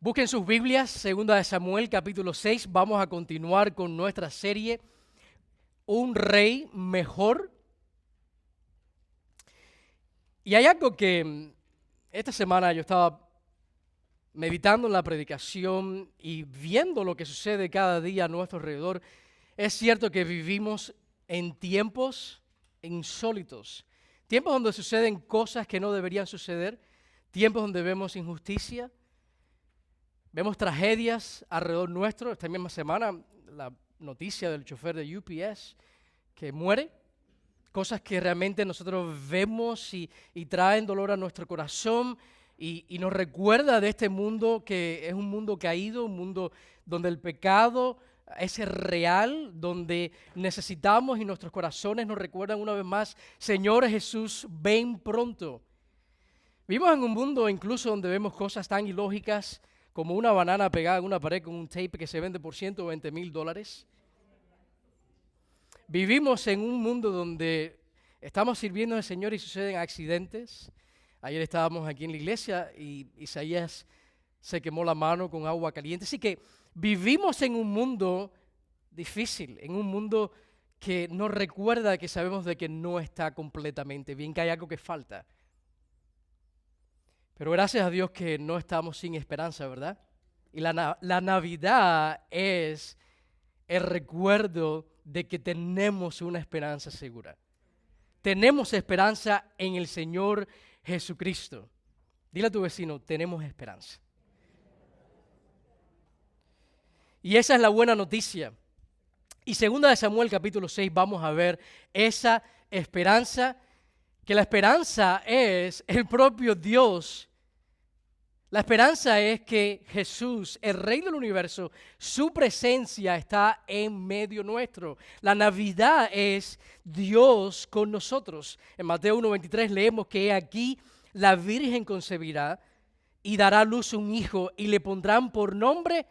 Busquen sus Biblias, Segunda de Samuel, capítulo 6. Vamos a continuar con nuestra serie, Un Rey Mejor. Y hay algo que esta semana yo estaba meditando en la predicación y viendo lo que sucede cada día a nuestro alrededor. Es cierto que vivimos en tiempos insólitos, tiempos donde suceden cosas que no deberían suceder, tiempos donde vemos injusticia. Vemos tragedias alrededor nuestro. Esta misma semana, la noticia del chofer de UPS que muere. Cosas que realmente nosotros vemos y traen dolor a nuestro corazón y nos recuerda de este mundo que es un mundo caído, un mundo donde el pecado es real, donde necesitamos y nuestros corazones nos recuerdan una vez más, Señor Jesús, ven pronto. Vivimos en un mundo incluso donde vemos cosas tan ilógicas como una banana pegada en una pared con un tape que se vende por $120,000. Vivimos en un mundo donde estamos sirviendo al Señor y suceden accidentes. Ayer estábamos aquí en la iglesia y Isaías se quemó la mano con agua caliente. Así que vivimos en un mundo difícil, en un mundo que nos recuerda que sabemos de que no está completamente bien, que hay algo que falta. Pero gracias a Dios que no estamos sin esperanza, ¿verdad? Y la Navidad es el recuerdo de que tenemos una esperanza segura. Tenemos esperanza en el Señor Jesucristo. Dile a tu vecino, tenemos esperanza. Y esa es la buena noticia. Y segunda de Samuel capítulo 6 vamos a ver esa esperanza, que la esperanza es el propio Dios. La esperanza es que Jesús, el Rey del universo, su presencia está en medio nuestro. La Navidad es Dios con nosotros. En Mateo 1:23 leemos que aquí la Virgen concebirá y dará a luz un hijo y le pondrán por nombre,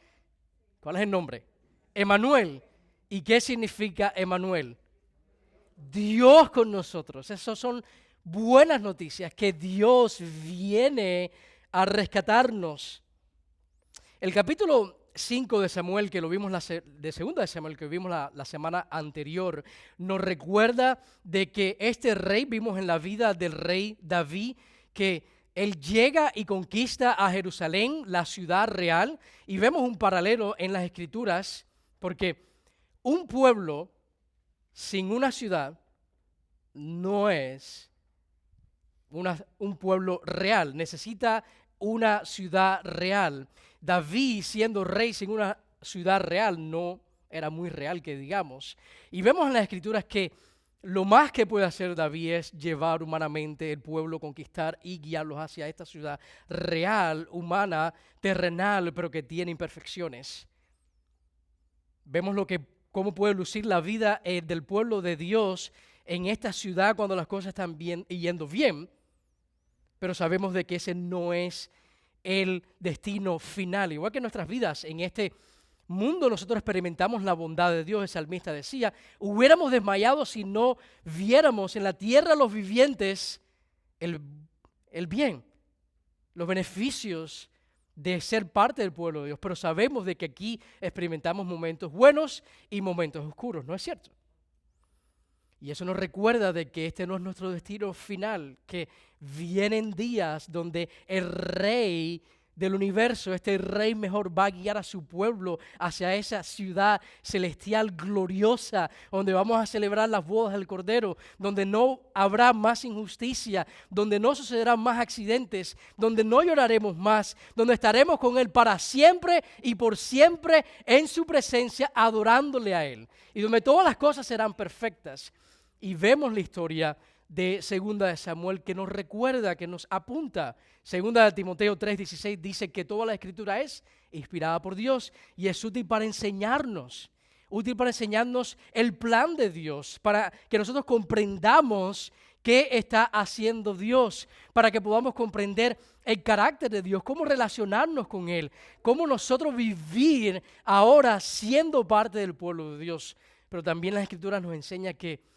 ¿cuál es el nombre? Emmanuel. ¿Y qué significa Emmanuel? Dios con nosotros. Esas son buenas noticias, que Dios viene a rescatarnos. El capítulo 5 de Samuel, que lo vimos de segunda de Samuel, que vimos la semana anterior, nos recuerda de que este rey, vimos en la vida del rey David, que él llega y conquista a Jerusalén, la ciudad real, y vemos un paralelo en las Escrituras, porque un pueblo sin una ciudad no es un pueblo real, necesita una ciudad real. David, siendo rey sin una ciudad real, no era muy real que digamos. Y vemos en las Escrituras que lo más que puede hacer David es llevar humanamente el pueblo, conquistar y guiarlos hacia esta ciudad real, humana, terrenal, pero que tiene imperfecciones. Vemos cómo puede lucir la vida del pueblo de Dios en esta ciudad cuando las cosas están bien y yendo bien, pero sabemos de que ese no es el destino final. Igual que en nuestras vidas, en este mundo nosotros experimentamos la bondad de Dios. El salmista decía, hubiéramos desmayado si no viéramos en la tierra los vivientes el bien, los beneficios de ser parte del pueblo de Dios, pero sabemos de que aquí experimentamos momentos buenos y momentos oscuros, ¿no es cierto? Y eso nos recuerda de que este no es nuestro destino final, que vienen días donde el Rey del universo, este Rey mejor, va a guiar a su pueblo hacia esa ciudad celestial gloriosa, donde vamos a celebrar las bodas del Cordero, donde no habrá más injusticia, donde no sucederán más accidentes, donde no lloraremos más, donde estaremos con Él para siempre y por siempre en su presencia, adorándole a Él, y donde todas las cosas serán perfectas. Y vemos la historia de segunda de Samuel que nos recuerda, que nos apunta. Segunda de Timoteo 3:16 dice que toda la Escritura es inspirada por Dios y es útil para enseñarnos el plan de Dios, para que nosotros comprendamos qué está haciendo Dios, para que podamos comprender el carácter de Dios, cómo relacionarnos con Él, cómo nosotros vivir ahora siendo parte del pueblo de Dios. Pero también las Escrituras nos enseñan que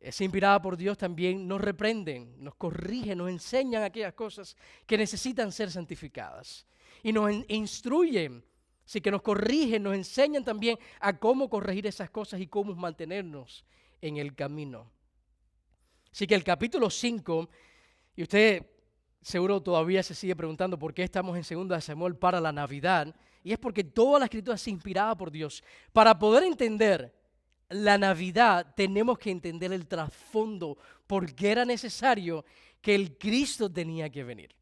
es inspirada por Dios, también nos reprenden, nos corrigen, nos enseñan aquellas cosas que necesitan ser santificadas. y nos instruyen, así que nos corrigen, nos enseñan también a cómo corregir esas cosas y cómo mantenernos en el camino. Así que el capítulo 5, y usted seguro todavía se sigue preguntando por qué estamos en 2 de Samuel para la Navidad, y es porque toda la Escritura es inspirada por Dios. Para poder entender la Navidad tenemos que entender el trasfondo, porque era necesario que el Cristo tenía que venir.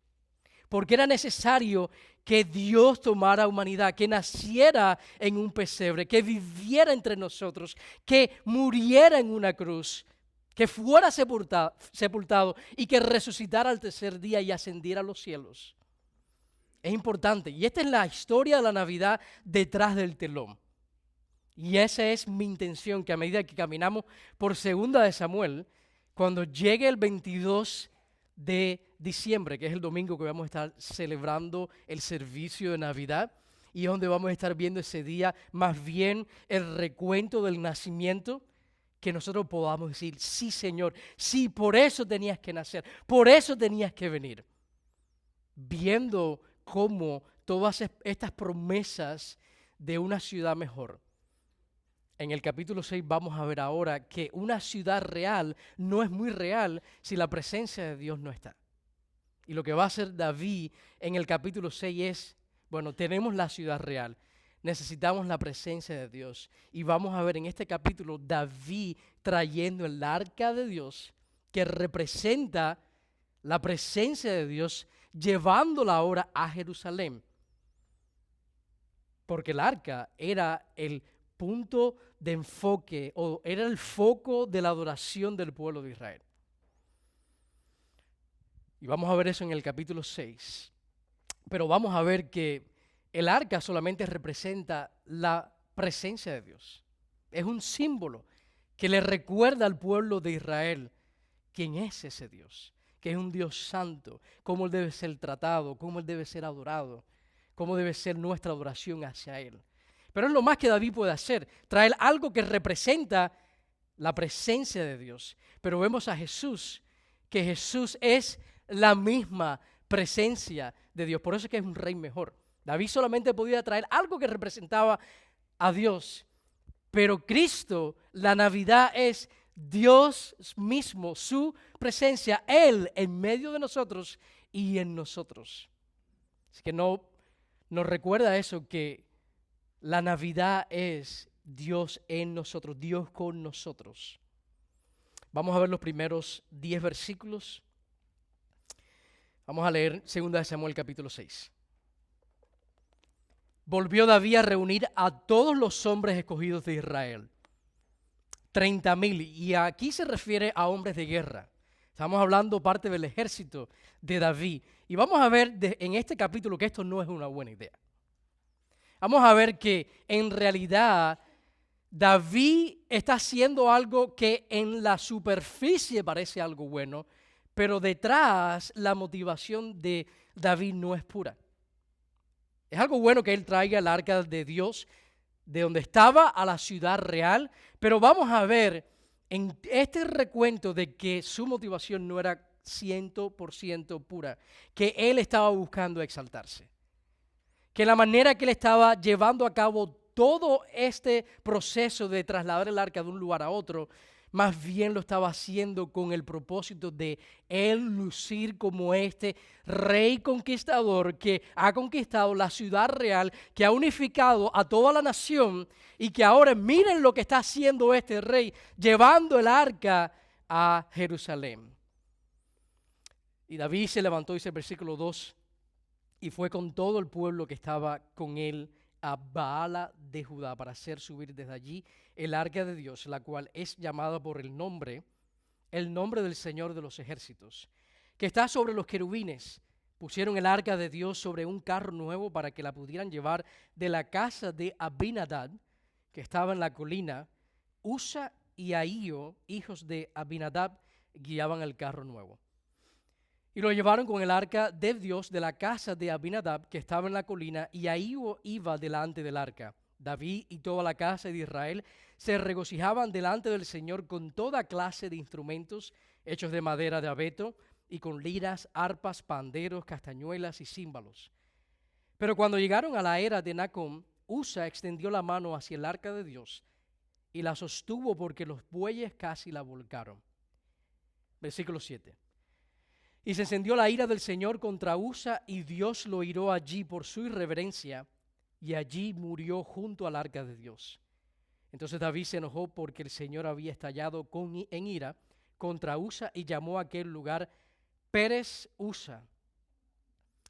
Porque era necesario que Dios tomara humanidad, que naciera en un pesebre, que viviera entre nosotros, que muriera en una cruz, que fuera sepultado y que resucitara al tercer día y ascendiera a los cielos. Es importante. Y esta es la historia de la Navidad detrás del telón. Y esa es mi intención, que a medida que caminamos por 2 de Samuel, cuando llegue el 22 de diciembre, que es el domingo que vamos a estar celebrando el servicio de Navidad, y es donde vamos a estar viendo ese día más bien el recuento del nacimiento, que nosotros podamos decir, sí Señor, sí, por eso tenías que nacer, por eso tenías que venir. Viendo cómo todas estas promesas de una ciudad mejor. En el capítulo 6 vamos a ver ahora que una ciudad real no es muy real si la presencia de Dios no está. Y lo que va a hacer David en el capítulo 6 es, bueno, tenemos la ciudad real, necesitamos la presencia de Dios. Y vamos a ver en este capítulo David trayendo el arca de Dios que representa la presencia de Dios, llevándola ahora a Jerusalén. Porque el arca era el punto de enfoque o era el foco de la adoración del pueblo de Israel. Y vamos a ver eso en el capítulo 6. Pero vamos a ver que el arca solamente representa la presencia de Dios. Es un símbolo que le recuerda al pueblo de Israel quién es ese Dios, que es un Dios santo, cómo Él debe ser tratado, cómo Él debe ser adorado, cómo debe ser nuestra adoración hacia Él. Pero es lo más que David puede hacer, traer algo que representa la presencia de Dios. Pero vemos a Jesús, que Jesús es la misma presencia de Dios. Por eso es que es un rey mejor. David solamente podía traer algo que representaba a Dios. Pero Cristo, la Navidad es Dios mismo, su presencia, Él en medio de nosotros y en nosotros. Así que nos recuerda eso, que la Navidad es Dios en nosotros, Dios con nosotros. Vamos a ver los primeros 10 versículos. Vamos a leer 2 de Samuel capítulo 6. Volvió David a reunir a todos los hombres escogidos de Israel, 30,000, y aquí se refiere a hombres de guerra. Estamos hablando parte del ejército de David. Y vamos a ver en este capítulo que esto no es una buena idea. Vamos a ver que en realidad David está haciendo algo que en la superficie parece algo bueno, pero detrás la motivación de David no es pura. Es algo bueno que él traiga el arca de Dios de donde estaba a la ciudad real, pero vamos a ver en este recuento de que su motivación no era 100% pura, que él estaba buscando exaltarse. Que la manera que él estaba llevando a cabo todo este proceso de trasladar el arca de un lugar a otro, más bien lo estaba haciendo con el propósito de él lucir como este rey conquistador que ha conquistado la ciudad real, que ha unificado a toda la nación y que ahora miren lo que está haciendo este rey, llevando el arca a Jerusalén. Y David se levantó, dice el versículo 2, y fue con todo el pueblo que estaba con él a Baala de Judá para hacer subir desde allí el arca de Dios, la cual es llamada por el nombre del Señor de los ejércitos, que está sobre los querubines. Pusieron el arca de Dios sobre un carro nuevo para que la pudieran llevar de la casa de Abinadab, que estaba en la colina. Usa y Ahío, hijos de Abinadab, guiaban el carro nuevo. Y lo llevaron con el arca de Dios de la casa de Abinadab, que estaba en la colina, y Ahío iba delante del arca. David y toda la casa de Israel se regocijaban delante del Señor con toda clase de instrumentos hechos de madera de abeto y con liras, arpas, panderos, castañuelas y címbalos. Pero cuando llegaron a la era de Nacón, Usa extendió la mano hacia el arca de Dios y la sostuvo porque los bueyes casi la volcaron. Versículo 7. Y se encendió la ira del Señor contra Usa y Dios lo hiró allí por su irreverencia y allí murió junto al arca de Dios. Entonces David se enojó porque el Señor había estallado en ira contra Usa y llamó a aquel lugar Pérez Usa.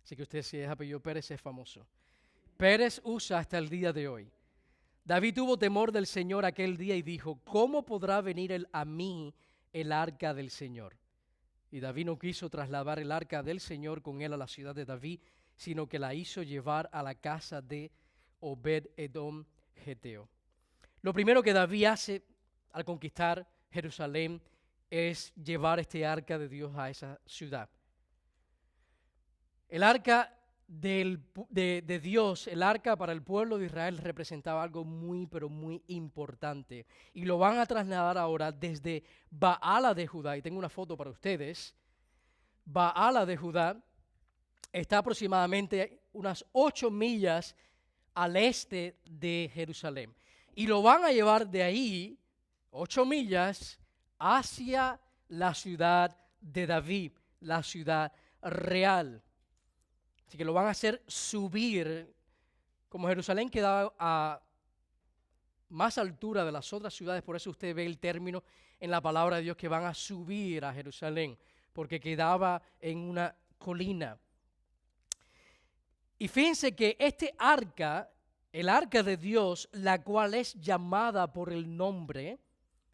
Así que usted, si es apellido Pérez, es famoso. Pérez Usa hasta el día de hoy. David tuvo temor del Señor aquel día y dijo, ¿cómo podrá venir a mí el arca del Señor? Y David no quiso trasladar el arca del Señor con él a la ciudad de David, sino que la hizo llevar a la casa de Obed-Edom Geteo. Lo primero que David hace al conquistar Jerusalén es llevar este arca de Dios a esa ciudad. El arca de Dios, el arca para el pueblo de Israel representaba algo muy, pero muy importante. Y lo van a trasladar ahora desde Baala de Judá. Y tengo una foto para ustedes. Baala de Judá está aproximadamente unas 8 millas al este de Jerusalén. Y lo van a llevar de ahí, 8 millas, hacia la ciudad de David, la ciudad real. Así que lo van a hacer subir, como Jerusalén quedaba a más altura de las otras ciudades, por eso usted ve el término en la palabra de Dios que van a subir a Jerusalén, porque quedaba en una colina. Y fíjense que este arca, el arca de Dios, la cual es llamada por el nombre,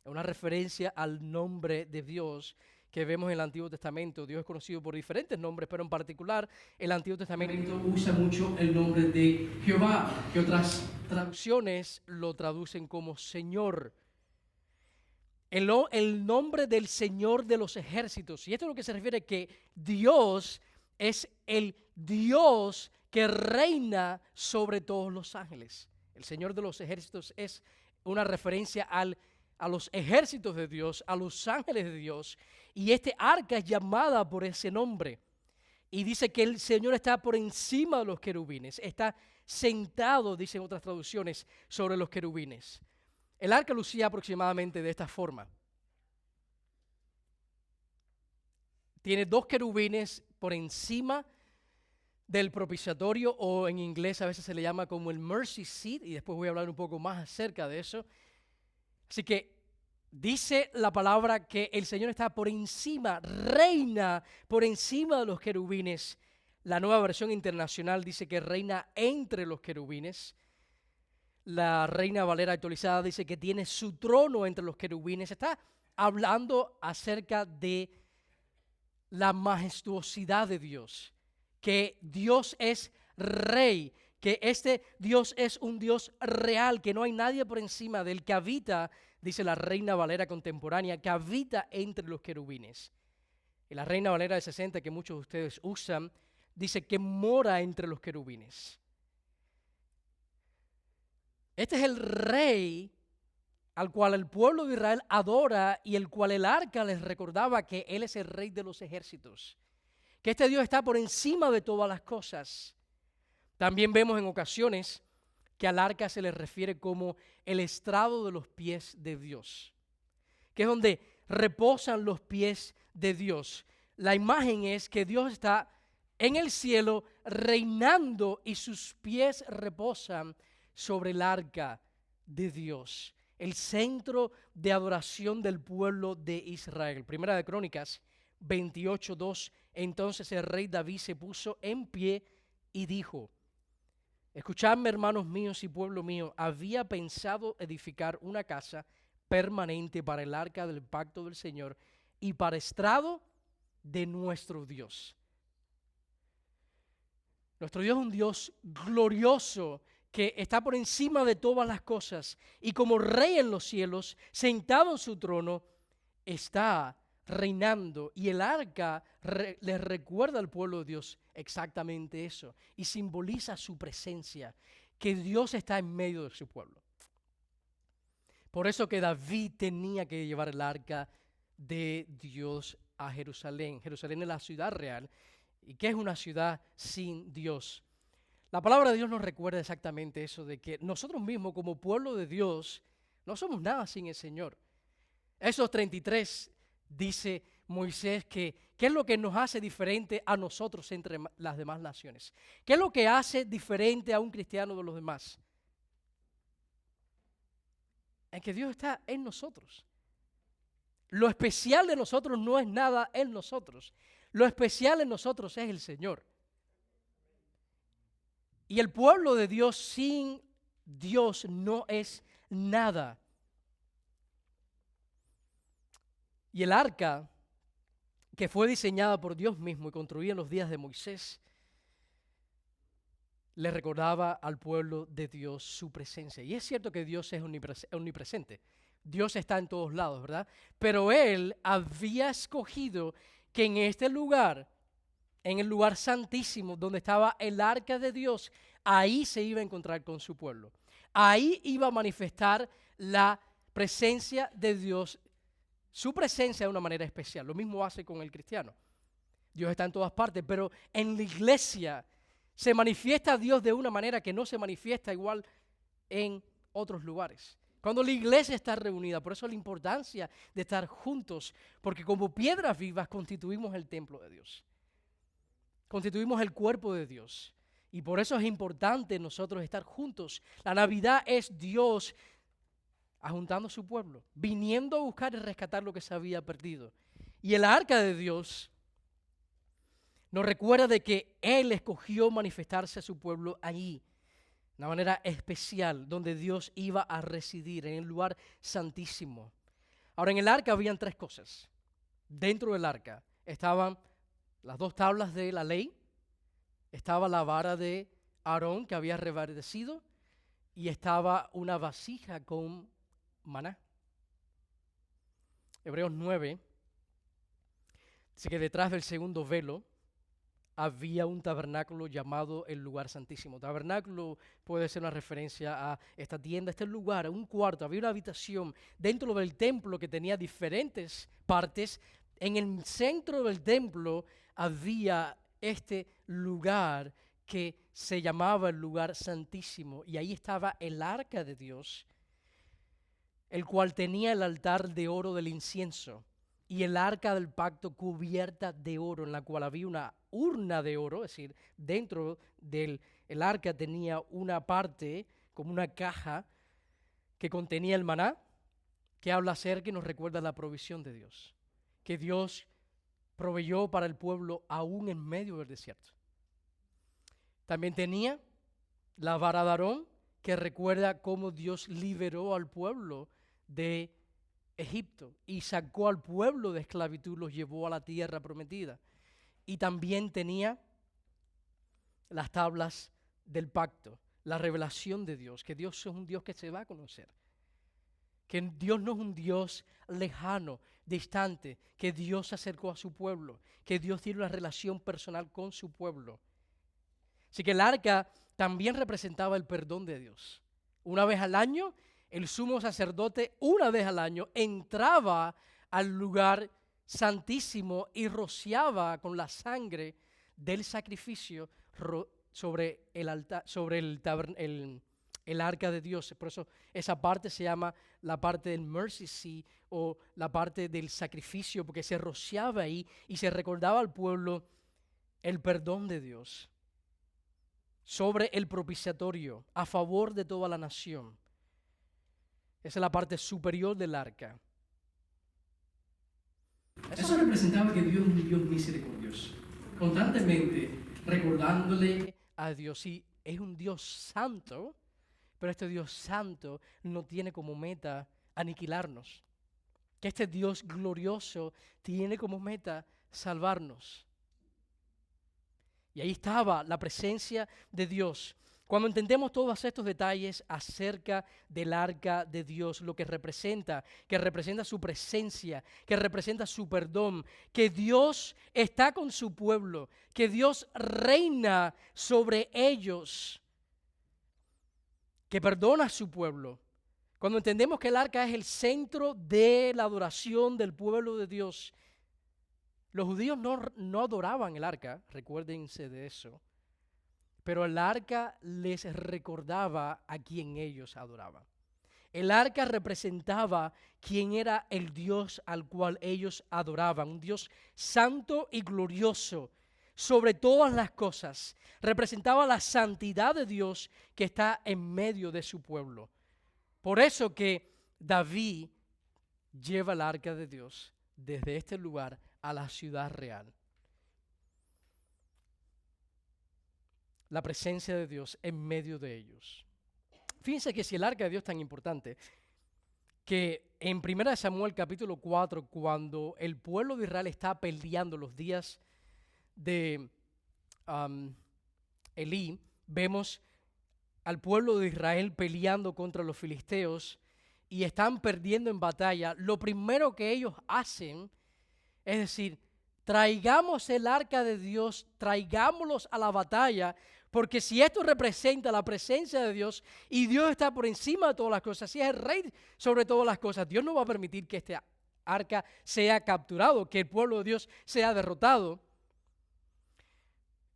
una referencia al nombre de Dios que vemos en el Antiguo Testamento. Dios es conocido por diferentes nombres, pero en particular el Antiguo Testamento usa mucho el nombre de Jehová, que otras traducciones lo traducen como Señor. El nombre del Señor de los ejércitos. Y esto es lo que se refiere que Dios es el Dios que reina sobre todos los ángeles. El Señor de los ejércitos es una referencia a los ejércitos de Dios, a los ángeles de Dios, y este arca es llamada por ese nombre. Y dice que el Señor está por encima de los querubines, está sentado, dicen otras traducciones, sobre los querubines. El arca lucía aproximadamente de esta forma. Tiene 2 querubines por encima del propiciatorio, o en inglés a veces se le llama como el mercy seat, y después voy a hablar un poco más acerca de eso. Así que dice la palabra que el Señor está por encima, reina por encima de los querubines. La Nueva Versión Internacional dice que reina entre los querubines. La Reina Valera actualizada dice que tiene su trono entre los querubines. Está hablando acerca de la majestuosidad de Dios, que Dios es rey, que este Dios es un Dios real, que no hay nadie por encima del que habita, dice la Reina Valera contemporánea, que habita entre los querubines. Y la Reina Valera de 60, que muchos de ustedes usan, dice que mora entre los querubines. Este es el rey al cual el pueblo de Israel adora y el cual el arca les recordaba que Él es el rey de los ejércitos, que este Dios está por encima de todas las cosas. También vemos en ocasiones que al arca se le refiere como el estrado de los pies de Dios, que es donde reposan los pies de Dios. La imagen es que Dios está en el cielo reinando y sus pies reposan sobre el arca de Dios, el centro de adoración del pueblo de Israel. Primera de Crónicas 28:2. Entonces el rey David se puso en pie y dijo: escuchadme, hermanos míos y pueblo mío, había pensado edificar una casa permanente para el arca del pacto del Señor y para estrado de nuestro Dios. Nuestro Dios es un Dios glorioso que está por encima de todas las cosas y como rey en los cielos, sentado en su trono, está reinando, y el arca les recuerda al pueblo de Dios exactamente eso y simboliza su presencia, que Dios está en medio de su pueblo. Por eso que David tenía que llevar el arca de Dios a Jerusalén. Jerusalén es la ciudad real. ¿Y qué es una ciudad sin Dios? La palabra de Dios nos recuerda exactamente eso, de que nosotros mismos como pueblo de Dios no somos nada sin el Señor. Éxodo 33 dice Moisés que ¿qué es lo que nos hace diferente a nosotros entre las demás naciones? ¿Qué es lo que hace diferente a un cristiano de los demás? Es que Dios está en nosotros. Lo especial de nosotros no es nada en nosotros. Lo especial en nosotros es el Señor. Y el pueblo de Dios sin Dios no es nada. Y el arca, que fue diseñada por Dios mismo y construida en los días de Moisés, le recordaba al pueblo de Dios su presencia. Y es cierto que Dios es omnipresente. Dios está en todos lados, ¿verdad? Pero Él había escogido que en este lugar, en el lugar santísimo donde estaba el arca de Dios, ahí se iba a encontrar con su pueblo. Ahí iba a manifestar la presencia de Dios, su presencia de una manera especial. Lo mismo hace con el cristiano. Dios está en todas partes, pero en la iglesia se manifiesta a Dios de una manera que no se manifiesta igual en otros lugares. Cuando la iglesia está reunida, por eso la importancia de estar juntos, porque como piedras vivas constituimos el templo de Dios. Constituimos el cuerpo de Dios. Y por eso es importante nosotros estar juntos. La Navidad es Dios ajuntando a su pueblo, viniendo a buscar y rescatar lo que se había perdido. Y el arca de Dios nos recuerda de que Él escogió manifestarse a su pueblo allí, de una manera especial, donde Dios iba a residir, en el lugar santísimo. Ahora, en el arca habían tres cosas. Dentro del arca estaban las dos tablas de la ley, estaba la vara de Aarón que había reverdecido y estaba una vasija con maná. Hebreos 9 dice que detrás del segundo velo había un tabernáculo llamado el lugar santísimo. Tabernáculo puede ser una referencia a esta tienda, este lugar, a un cuarto. Había una habitación dentro del templo que tenía diferentes partes. En el centro del templo había este lugar que se llamaba el lugar santísimo. Y ahí estaba el arca de Dios, el cual tenía el altar de oro del incienso y el arca del pacto cubierta de oro, en la cual había una urna de oro, es decir, dentro del arca tenía una parte, como una caja, que contenía el maná, que habla acerca y nos recuerda la provisión de Dios, que Dios proveyó para el pueblo aún en medio del desierto. También tenía la vara de Aarón, que recuerda cómo Dios liberó al pueblo de Egipto y sacó al pueblo de esclavitud, los llevó a la tierra prometida. Y también tenía las tablas del pacto, la revelación de Dios, que Dios es un Dios que se va a conocer, que Dios no es un Dios lejano, distante, que Dios se acercó a su pueblo, que Dios tiene una relación personal con su pueblo. Así que el arca también representaba el perdón de Dios. Una vez al año, el sumo sacerdote, una vez al año, entraba al lugar santísimo y rociaba con la sangre del sacrificio sobre el altar, sobre el arca de Dios. Por eso esa parte se llama la parte del mercy seat o la parte del sacrificio, porque se rociaba ahí y se recordaba al pueblo el perdón de Dios sobre el propiciatorio a favor de toda la nación. Esa es la parte superior del arca. Eso representaba que Dios es un Dios misericordioso, constantemente recordándole a Dios. Sí, es un Dios santo, pero este Dios santo no tiene como meta aniquilarnos. Que este Dios glorioso tiene como meta salvarnos. Y ahí estaba la presencia de Dios. Cuando entendemos todos estos detalles acerca del arca de Dios, lo que representa su presencia, que representa su perdón, que Dios está con su pueblo, que Dios reina sobre ellos, que perdona a su pueblo. Cuando entendemos que el arca es el centro de la adoración del pueblo de Dios, los judíos no adoraban el arca, recuérdense de eso, pero el arca les recordaba a quien ellos adoraban. El arca representaba quién era el Dios al cual ellos adoraban, un Dios santo y glorioso sobre todas las cosas. Representaba la santidad de Dios que está en medio de su pueblo. Por eso que David lleva el arca de Dios desde este lugar a la ciudad real. La presencia de Dios en medio de ellos. Fíjense que si el arca de Dios es tan importante, que en 1 Samuel capítulo 4, cuando el pueblo de Israel está peleando los días de Elí, vemos al pueblo de Israel peleando contra los filisteos y están perdiendo en batalla. Lo primero que ellos hacen es decir, traigamos el arca de Dios, traigámoslos a la batalla, porque si esto representa la presencia de Dios y Dios está por encima de todas las cosas, si es el rey sobre todas las cosas, Dios no va a permitir que este arca sea capturado, que el pueblo de Dios sea derrotado.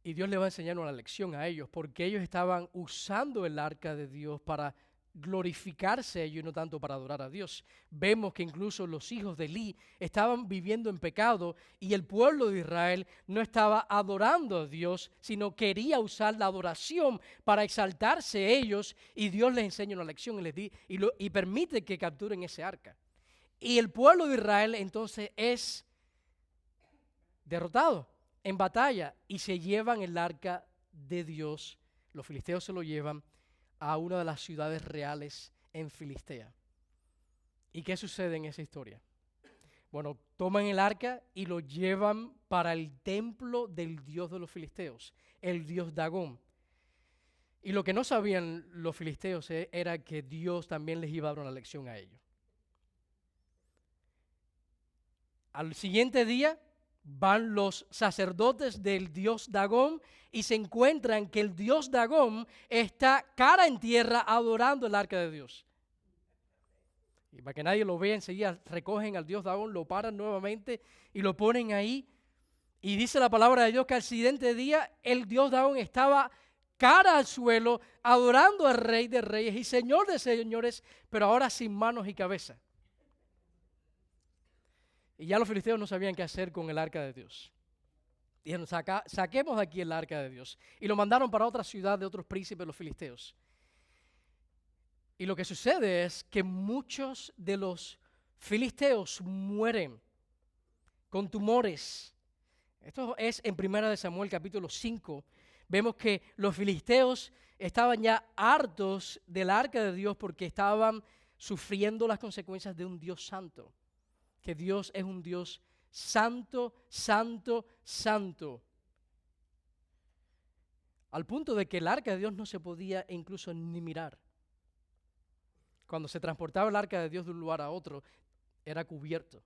Y Dios le va a enseñar una lección a ellos, porque ellos estaban usando el arca de Dios para glorificarse a ellos y no tanto para adorar a Dios. Vemos que incluso los hijos de Elí estaban viviendo en pecado y el pueblo de Israel no estaba adorando a Dios, sino quería usar la adoración para exaltarse ellos, y Dios les enseña una lección y permite que capturen ese arca. Y el pueblo de Israel entonces es derrotado en batalla y se llevan el arca de Dios. Los filisteos se lo llevan a una de las ciudades reales en Filistea. ¿Y qué sucede en esa historia? Bueno, toman el arca y lo llevan para el templo del dios de los filisteos, el dios Dagón. Y lo que no sabían los filisteos era que Dios también les iba a dar una lección a ellos. Al siguiente día van los sacerdotes del dios Dagón y se encuentran que el dios Dagón está cara en tierra adorando el arca de Dios. Y para que nadie lo vea, enseguida recogen al dios Dagón, lo paran nuevamente y lo ponen ahí. Y dice la palabra de Dios que al siguiente día el dios Dagón estaba cara al suelo adorando al rey de reyes y señor de señores, pero ahora sin manos y cabeza. Y ya los filisteos no sabían qué hacer con el arca de Dios. Dijeron, saquemos de aquí el arca de Dios. Y lo mandaron para otra ciudad de otros príncipes de los filisteos. Y lo que sucede es que muchos de los filisteos mueren con tumores. Esto es en 1 Samuel capítulo 5. Vemos que los filisteos estaban ya hartos del arca de Dios porque estaban sufriendo las consecuencias de un Dios santo. Que Dios es un Dios santo, santo, santo. Al punto de que el arca de Dios no se podía incluso ni mirar. Cuando se transportaba el arca de Dios de un lugar a otro, era cubierto.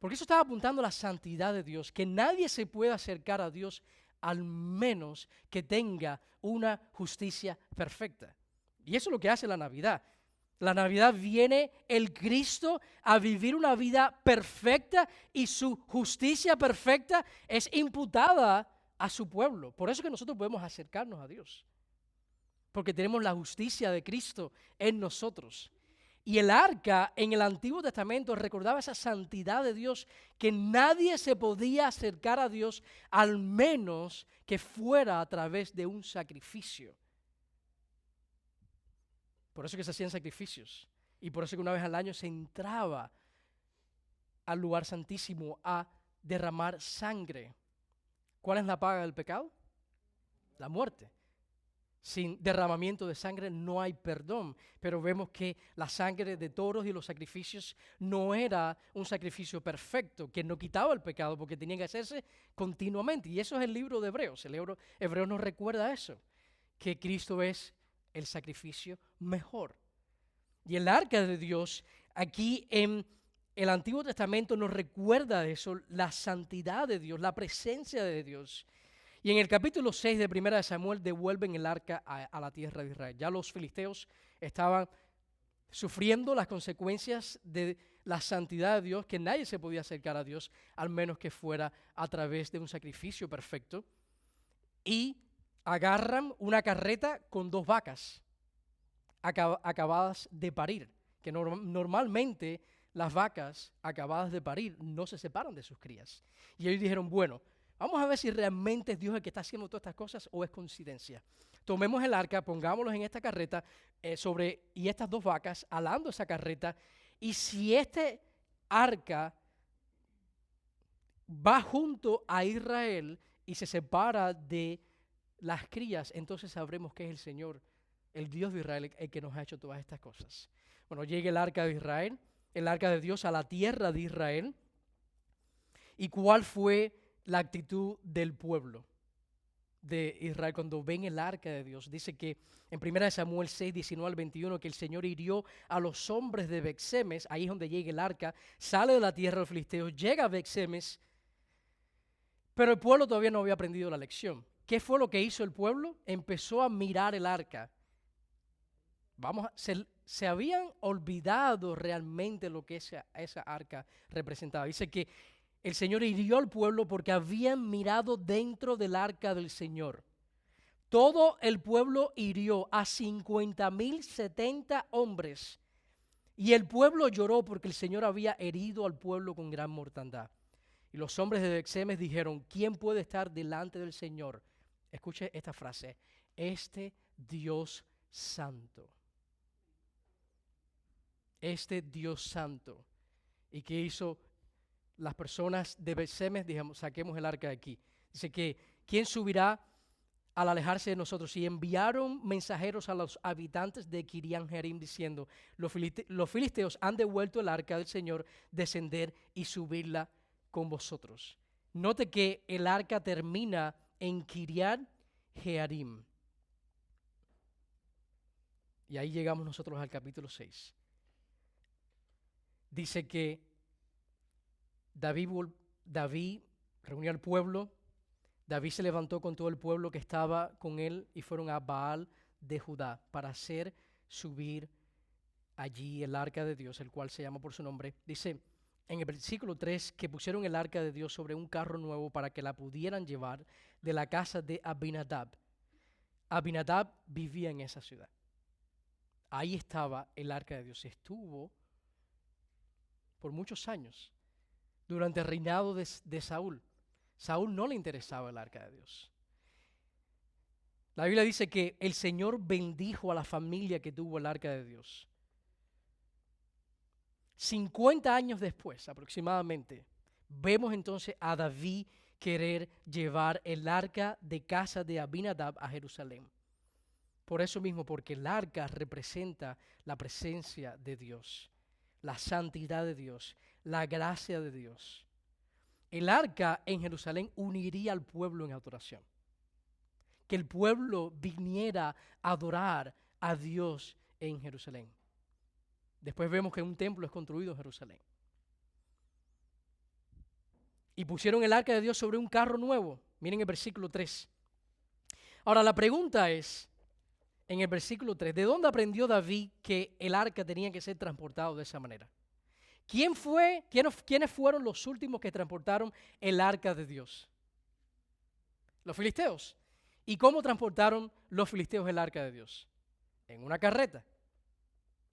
Porque eso estaba apuntando a la santidad de Dios, que nadie se pueda acercar a Dios al menos que tenga una justicia perfecta. Y eso es lo que hace la Navidad. La Navidad viene el Cristo a vivir una vida perfecta y su justicia perfecta es imputada a su pueblo. Por eso es que nosotros podemos acercarnos a Dios, porque tenemos la justicia de Cristo en nosotros. Y el arca en el Antiguo Testamento recordaba esa santidad de Dios, que nadie se podía acercar a Dios al menos que fuera a través de un sacrificio. Por eso que se hacían sacrificios y por eso que una vez al año se entraba al lugar santísimo a derramar sangre. ¿Cuál es la paga del pecado? La muerte. Sin derramamiento de sangre no hay perdón, pero vemos que la sangre de toros y los sacrificios no era un sacrificio perfecto, que no quitaba el pecado porque tenía que hacerse continuamente. Y eso es el libro de Hebreos. El libro Hebreos nos recuerda eso, que Cristo es el sacrificio mejor. Y el arca de Dios aquí en el Antiguo Testamento nos recuerda eso, la santidad de Dios, la presencia de Dios. Y en el capítulo 6 de 1 Samuel devuelven el arca a la tierra de Israel. Ya los filisteos estaban sufriendo las consecuencias de la santidad de Dios, que nadie se podía acercar a Dios, al menos que fuera a través de un sacrificio perfecto. Y agarran una carreta con 2 vacas acabadas de parir, que normalmente las vacas acabadas de parir no se separan de sus crías. Y ellos dijeron, bueno, vamos a ver si realmente es Dios el que está haciendo todas estas cosas o es coincidencia. Tomemos el arca, pongámoslos en esta carreta y estas 2 vacas alando esa carreta, y si este arca va junto a Israel y se separa de las crías, entonces sabremos que es el Señor, el Dios de Israel, el que nos ha hecho todas estas cosas. Bueno, llega el arca de Israel, el arca de Dios a la tierra de Israel. ¿Y cuál fue la actitud del pueblo de Israel cuando ven el arca de Dios? Dice que en 1 Samuel 6, 19 al 21, que el Señor hirió a los hombres de Bet-Semes, ahí es donde llega el arca, sale de la tierra de los filisteos, llega a Bet-Semes, pero el pueblo todavía no había aprendido la lección. ¿Qué fue lo que hizo el pueblo? Empezó a mirar el arca. Se habían olvidado realmente lo que esa arca representaba. Dice que el Señor hirió al pueblo porque habían mirado dentro del arca del Señor. Todo el pueblo hirió a 50,070 hombres. Y el pueblo lloró porque el Señor había herido al pueblo con gran mortandad. Y los hombres de Bet-Semes dijeron, ¿quién puede estar delante del Señor? Escuche esta frase, este Dios santo. Este Dios santo. ¿Y qué hizo las personas de Bet-Semes? Dijimos, saquemos el arca de aquí. Dice que, ¿quién subirá al alejarse de nosotros? Y enviaron mensajeros a los habitantes de Kirián Jearim diciendo, los filisteos han devuelto el arca del Señor, descender y subirla con vosotros. Note que el arca termina en Kirián Jearim. Y ahí llegamos nosotros al capítulo 6. Dice que David reunió al pueblo, David se levantó con todo el pueblo que estaba con él y fueron a Baal de Judá para hacer subir allí el arca de Dios, el cual se llama por su nombre. Dice en el versículo 3 que pusieron el arca de Dios sobre un carro nuevo para que la pudieran llevar de la casa de Abinadab. Abinadab vivía en esa ciudad. Ahí estaba el arca de Dios. Estuvo por muchos años durante el reinado de Saúl. Saúl no le interesaba el arca de Dios. La Biblia dice que el Señor bendijo a la familia que tuvo el arca de Dios. 50 años después, aproximadamente, vemos entonces a David querer llevar el arca de casa de Abinadab a Jerusalén. Por eso mismo, porque el arca representa la presencia de Dios, la santidad de Dios, la gracia de Dios. El arca en Jerusalén uniría al pueblo en adoración. Que el pueblo viniera a adorar a Dios en Jerusalén. Después vemos que un templo es construido en Jerusalén. Y pusieron el arca de Dios sobre un carro nuevo. Miren el versículo 3. Ahora la pregunta es, en el versículo 3, ¿de dónde aprendió David que el arca tenía que ser transportado de esa manera? ¿Quiénes fueron los últimos que transportaron el arca de Dios? Los filisteos. ¿Y cómo transportaron los filisteos el arca de Dios? En una carreta.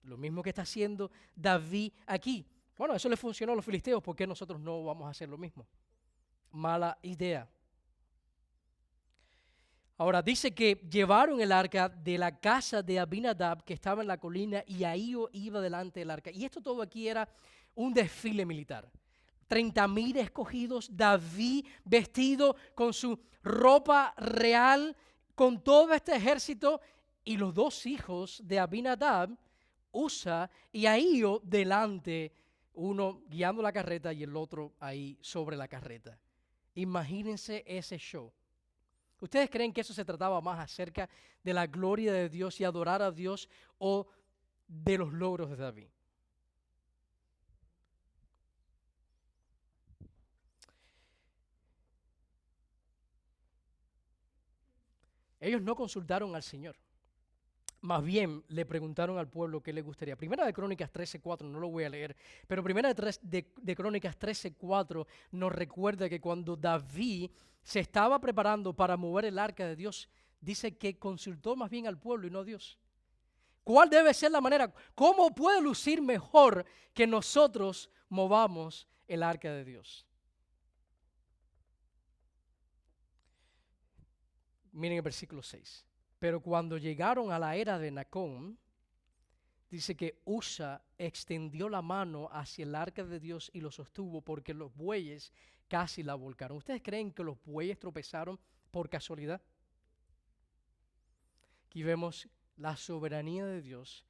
Lo mismo que está haciendo David aquí. Bueno, eso le funcionó a los filisteos, ¿por qué nosotros no vamos a hacer lo mismo? Mala idea. Ahora dice que llevaron el arca de la casa de Abinadab, que estaba en la colina, y ahí iba delante del arca. Y esto todo aquí era un desfile militar. 30,000 escogidos, David vestido con su ropa real, con todo este ejército, y los 2 hijos de Abinadab, Usa y Ahío delante, uno guiando la carreta y el otro ahí sobre la carreta. Imagínense ese show. ¿Ustedes creen que eso se trataba más acerca de la gloria de Dios y adorar a Dios o de los logros de David? Ellos no consultaron al Señor. Más bien le preguntaron al pueblo qué le gustaría. Primera de Crónicas 13:4, no lo voy a leer, pero Primera de Crónicas 13:4 nos recuerda que cuando David se estaba preparando para mover el arca de Dios, dice que consultó más bien al pueblo y no a Dios. ¿Cuál debe ser la manera? ¿Cómo puede lucir mejor que nosotros movamos el arca de Dios? Miren el versículo 6. Pero cuando llegaron a la era de Nacón, dice que Usa extendió la mano hacia el arca de Dios y lo sostuvo porque los bueyes casi la volcaron. ¿Ustedes creen que los bueyes tropezaron por casualidad? Aquí vemos la soberanía de Dios,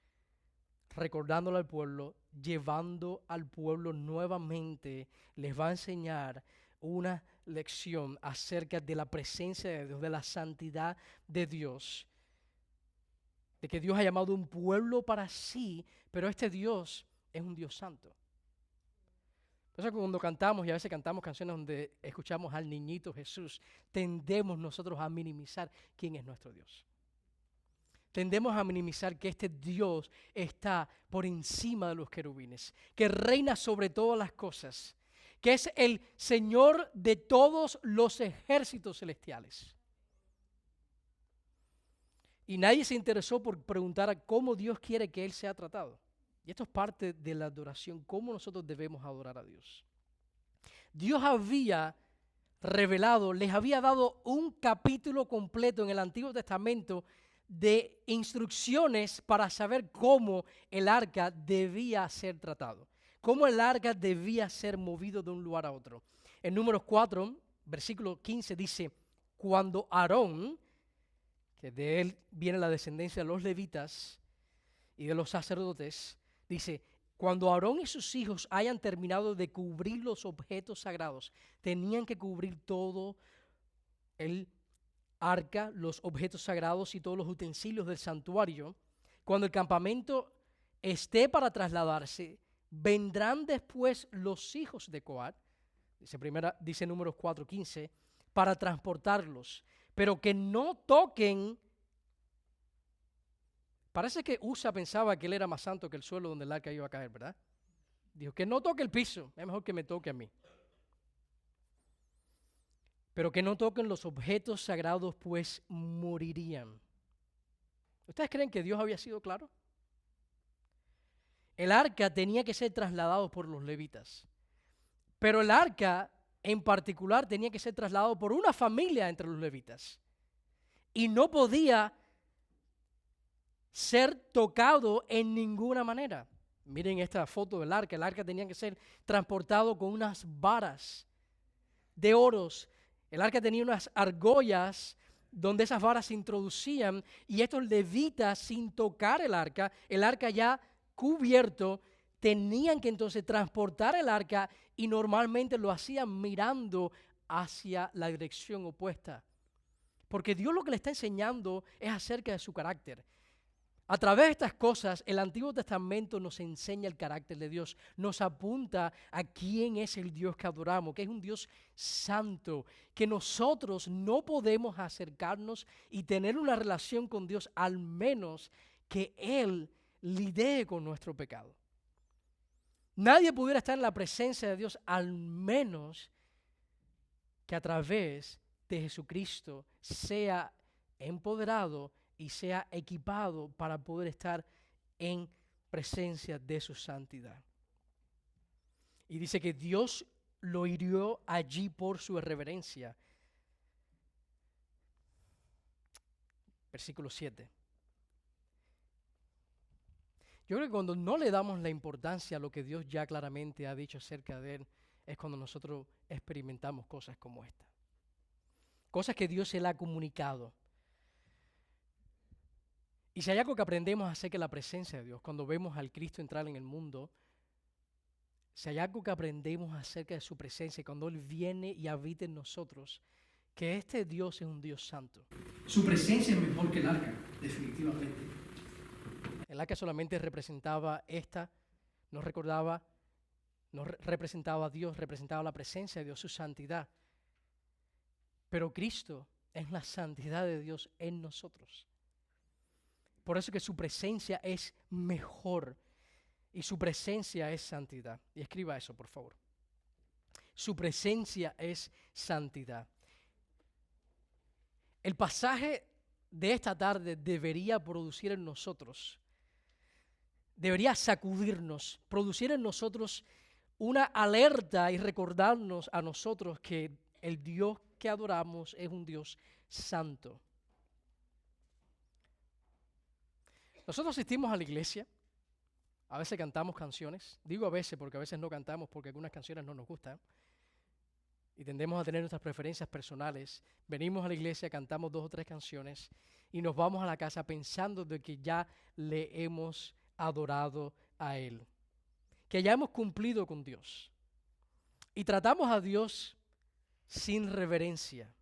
recordándole al pueblo, llevando al pueblo nuevamente, les va a enseñar una lección acerca de la presencia de Dios, de la santidad de Dios, de que Dios ha llamado un pueblo para sí, pero este Dios es un Dios santo. Por eso cuando cantamos, y a veces cantamos canciones donde escuchamos al niñito Jesús, tendemos nosotros a minimizar quién es nuestro Dios. Tendemos a minimizar que este Dios está por encima de los querubines, que reina sobre todas las cosas, que es el Señor de todos los ejércitos celestiales. Y nadie se interesó por preguntar a cómo Dios quiere que Él sea tratado. Y esto es parte de la adoración, cómo nosotros debemos adorar a Dios. Dios había revelado, les había dado un capítulo completo en el Antiguo Testamento de instrucciones para saber cómo el arca debía ser tratado, cómo el arca debía ser movido de un lugar a otro. En Números 4, versículo 15 dice, cuando Aarón, que de él viene la descendencia de los levitas y de los sacerdotes, dice, cuando Aarón y sus hijos hayan terminado de cubrir los objetos sagrados, tenían que cubrir todo el arca, los objetos sagrados y todos los utensilios del santuario. Cuando el campamento esté para trasladarse, vendrán después los hijos de Coat, dice Números 4:15, para transportarlos, pero que no toquen. Parece que Usa pensaba que él era más santo que el suelo donde el arca iba a caer, ¿verdad? Dijo que no toque el piso, es mejor que me toque a mí. Pero que no toquen los objetos sagrados, pues morirían. ¿Ustedes creen que Dios había sido claro? El arca tenía que ser trasladado por los levitas, pero el arca en particular tenía que ser trasladado por una familia entre los levitas y no podía ser tocado en ninguna manera. Miren esta foto del arca. El arca tenía que ser transportado con unas varas de oros. El arca tenía unas argollas donde esas varas se introducían y estos levitas, sin tocar el arca ya cubierto, tenían que entonces transportar el arca y normalmente lo hacían mirando hacia la dirección opuesta. Porque Dios lo que le está enseñando es acerca de su carácter. A través de estas cosas, el Antiguo Testamento nos enseña el carácter de Dios, nos apunta a quién es el Dios que adoramos, que es un Dios santo, que nosotros no podemos acercarnos y tener una relación con Dios al menos que Él lidie con nuestro pecado. Nadie pudiera estar en la presencia de Dios al menos que a través de Jesucristo sea empoderado y sea equipado para poder estar en presencia de su santidad. Y dice que Dios lo hirió allí por su irreverencia. Versículo 7. Yo creo que cuando no le damos la importancia a lo que Dios ya claramente ha dicho acerca de Él, es cuando nosotros experimentamos cosas como esta. Cosas que Dios se le ha comunicado. Y si hay algo que aprendemos acerca de la presencia de Dios, cuando vemos al Cristo entrar en el mundo, si hay algo que aprendemos acerca de su presencia, cuando Él viene y habita en nosotros, que este Dios es un Dios santo. Su presencia es mejor que el arca, definitivamente. El arca solamente representaba no representaba a Dios, representaba la presencia de Dios, su santidad. Pero Cristo es la santidad de Dios en nosotros. Por eso que su presencia es mejor y su presencia es santidad. Y escriba eso, por favor. Su presencia es santidad. El pasaje de esta tarde debería producir en nosotros, debería sacudirnos, producir en nosotros una alerta y recordarnos a nosotros que el Dios que adoramos es un Dios santo. Nosotros asistimos a la iglesia, a veces cantamos canciones, digo a veces porque a veces no cantamos porque algunas canciones no nos gustan y tendemos a tener nuestras preferencias personales. Venimos a la iglesia, cantamos 2 o 3 canciones y nos vamos a la casa pensando de que ya le hemos adorado a Él, que ya hemos cumplido con Dios. Y tratamos a Dios sin reverencia.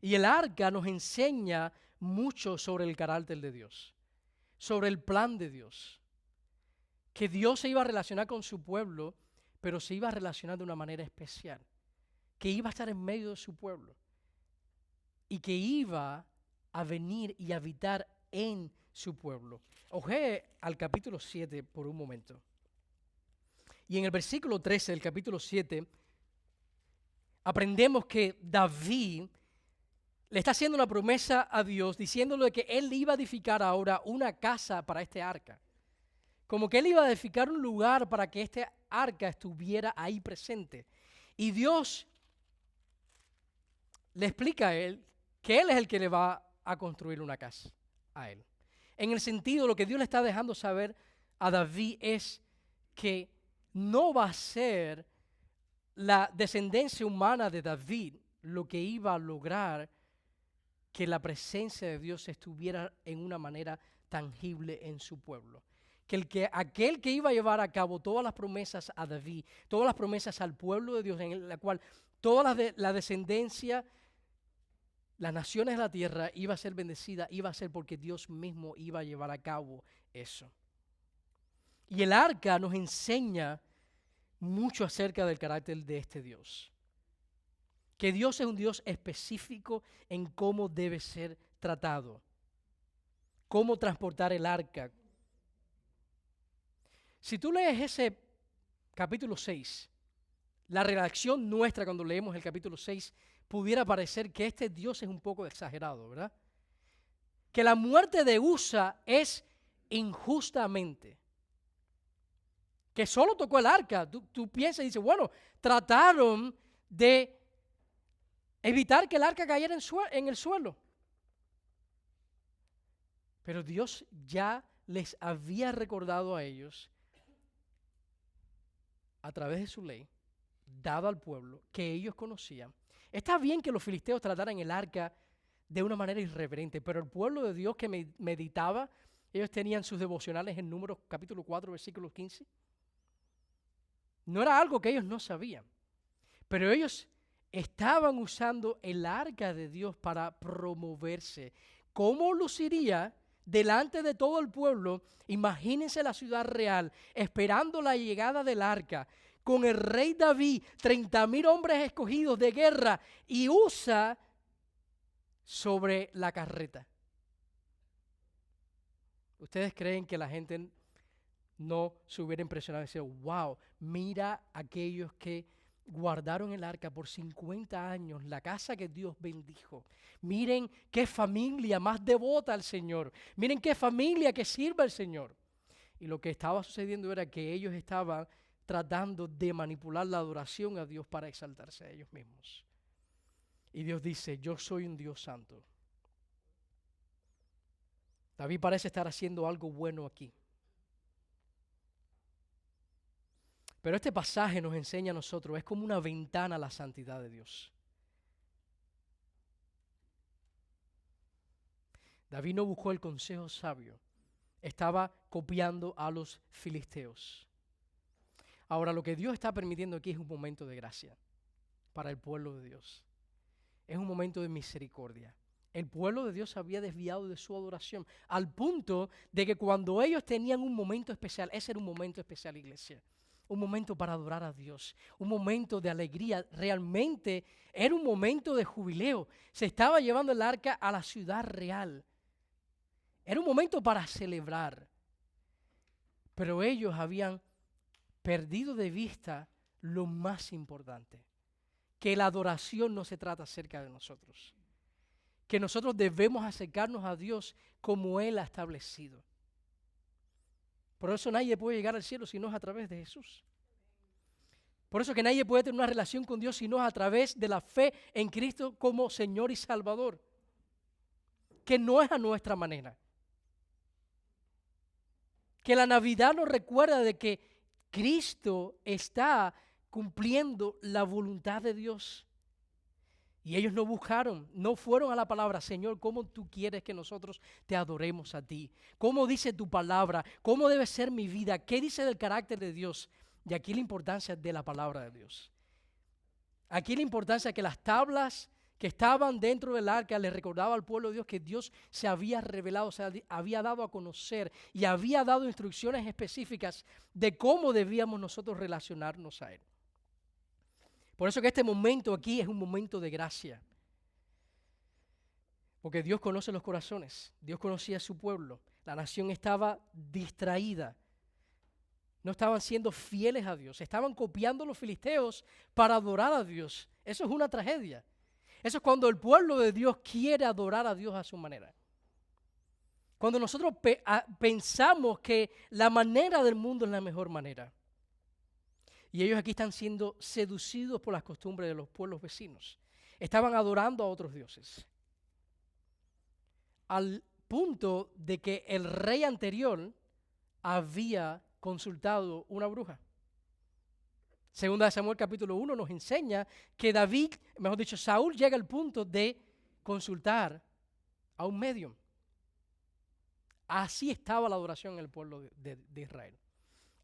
Y el arca nos enseña mucho sobre el carácter de Dios, sobre el plan de Dios. Que Dios se iba a relacionar con su pueblo, pero se iba a relacionar de una manera especial. Que iba a estar en medio de su pueblo. Y que iba a venir y habitar en su pueblo. Ojee al capítulo 7 por un momento. Y en el versículo 13 del capítulo 7, aprendemos que David le está haciendo una promesa a Dios, diciéndole que él iba a edificar ahora una casa para este arca. Como que él iba a edificar un lugar para que este arca estuviera ahí presente. Y Dios le explica a él que él es el que le va a construir una casa a él. En el sentido, lo que Dios le está dejando saber a David es que no va a ser la descendencia humana de David lo que iba a lograr que la presencia de Dios estuviera en una manera tangible en su pueblo. Aquel que iba a llevar a cabo todas las promesas a David, todas las promesas al pueblo de Dios, en la cual toda la descendencia, las naciones de la tierra iba a ser bendecida, iba a ser porque Dios mismo iba a llevar a cabo eso. Y el arca nos enseña mucho acerca del carácter de este Dios. Que Dios es un Dios específico en cómo debe ser tratado, cómo transportar el arca. Si tú lees ese capítulo 6, la redacción nuestra cuando leemos el capítulo 6 pudiera parecer que este Dios es un poco exagerado, ¿verdad? Que la muerte de Usa es injustamente. Que solo tocó el arca. Tú piensas y dices, bueno, trataron de evitar que el arca cayera en el suelo. Pero Dios ya les había recordado a ellos, a través de su ley, dado al pueblo, que ellos conocían. Está bien que los filisteos trataran el arca de una manera irreverente, pero el pueblo de Dios que meditaba, ellos tenían sus devocionales en Números capítulo 4, versículo 15. No era algo que ellos no sabían, pero ellos estaban usando el arca de Dios para promoverse. ¿Cómo luciría delante de todo el pueblo? Imagínense la ciudad real, esperando la llegada del arca, con el rey David, 30,000 hombres escogidos de guerra, y Usa sobre la carreta. ¿Ustedes creen que la gente no se hubiera impresionado y decir, wow, mira aquellos que guardaron el arca por 50 años, la casa que Dios bendijo? Miren qué familia más devota al Señor. Miren qué familia que sirve al Señor. Y lo que estaba sucediendo era que ellos estaban tratando de manipular la adoración a Dios para exaltarse a ellos mismos. Y Dios dice, yo soy un Dios santo. David parece estar haciendo algo bueno aquí. Pero este pasaje nos enseña a nosotros, es como una ventana a la santidad de Dios. David no buscó el consejo sabio, estaba copiando a los filisteos. Ahora, lo que Dios está permitiendo aquí es un momento de gracia para el pueblo de Dios. Es un momento de misericordia. El pueblo de Dios se había desviado de su adoración, al punto de que cuando ellos tenían un momento especial, ese era un momento especial, iglesia. Un momento para adorar a Dios, un momento de alegría, realmente era un momento de jubileo. Se estaba llevando el arca a la ciudad real. Era un momento para celebrar. Pero ellos habían perdido de vista lo más importante, que la adoración no se trata acerca de nosotros, que nosotros debemos acercarnos a Dios como Él ha establecido. Por eso nadie puede llegar al cielo si no es a través de Jesús. Por eso que nadie puede tener una relación con Dios si no es a través de la fe en Cristo como Señor y Salvador. Que no es a nuestra manera. Que la Navidad nos recuerda de que Cristo está cumpliendo la voluntad de Dios. Y ellos no buscaron, no fueron a la palabra, Señor, ¿cómo tú quieres que nosotros te adoremos a ti? ¿Cómo dice tu palabra? ¿Cómo debe ser mi vida? ¿Qué dice del carácter de Dios? Y aquí la importancia de la palabra de Dios. Aquí la importancia que las tablas que estaban dentro del arca les recordaba al pueblo de Dios que Dios se había revelado, se había dado a conocer y había dado instrucciones específicas de cómo debíamos nosotros relacionarnos a Él. Por eso que este momento aquí es un momento de gracia. Porque Dios conoce los corazones, Dios conocía a su pueblo, la nación estaba distraída. No estaban siendo fieles a Dios, estaban copiando a los filisteos para adorar a Dios. Eso es una tragedia. Eso es cuando el pueblo de Dios quiere adorar a Dios a su manera. Cuando nosotros pensamos que la manera del mundo es la mejor manera. Y ellos aquí están siendo seducidos por las costumbres de los pueblos vecinos. Estaban adorando a otros dioses. Al punto de que el rey anterior había consultado una bruja. Segunda de Samuel capítulo 1 nos enseña que David, mejor dicho, Saúl llega al punto de consultar a un medium. Así estaba la adoración en el pueblo de Israel.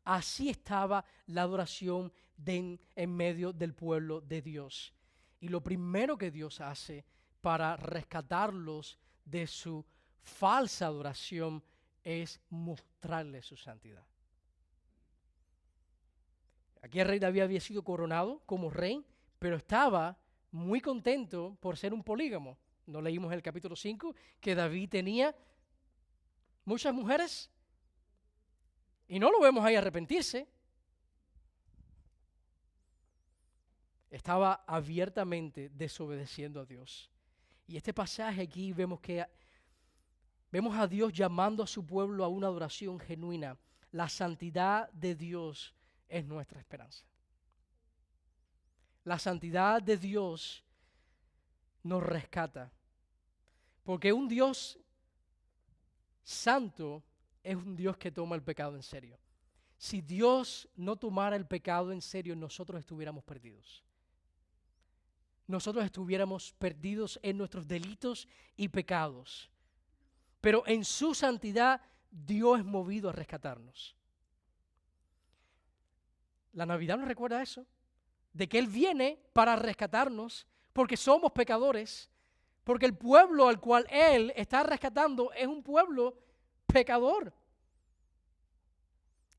Así estaba la adoración en medio del pueblo de Dios. Y lo primero que Dios hace para rescatarlos de su falsa adoración es mostrarles su santidad. Aquí el rey David había sido coronado como rey, pero estaba muy contento por ser un polígamo. ¿No leímos en el capítulo 5 que David tenía muchas mujeres? Y no lo vemos ahí arrepentirse. Estaba abiertamente desobedeciendo a Dios. Y este pasaje aquí vemos a Dios llamando a su pueblo a una adoración genuina. La santidad de Dios es nuestra esperanza. La santidad de Dios nos rescata. Porque un Dios santo es un Dios que toma el pecado en serio. Si Dios no tomara el pecado en serio, nosotros estuviéramos perdidos. Nosotros estuviéramos perdidos en nuestros delitos y pecados. Pero en su santidad, Dios es movido a rescatarnos. La Navidad nos recuerda eso, de que Él viene para rescatarnos porque somos pecadores, porque el pueblo al cual Él está rescatando es un pueblo pecador.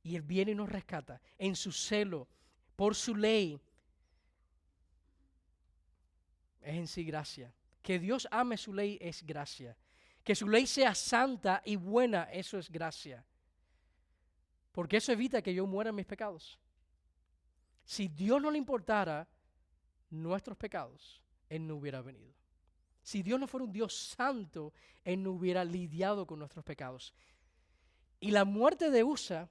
Y Él viene y nos rescata en su celo, por su ley. Es en sí gracia. Que Dios ame su ley es gracia. Que su ley sea santa y buena, eso es gracia. Porque eso evita que yo muera en mis pecados. Si Dios no le importara nuestros pecados, Él no hubiera venido. Si Dios no fuera un Dios santo, Él no hubiera lidiado con nuestros pecados. Y la muerte de Usa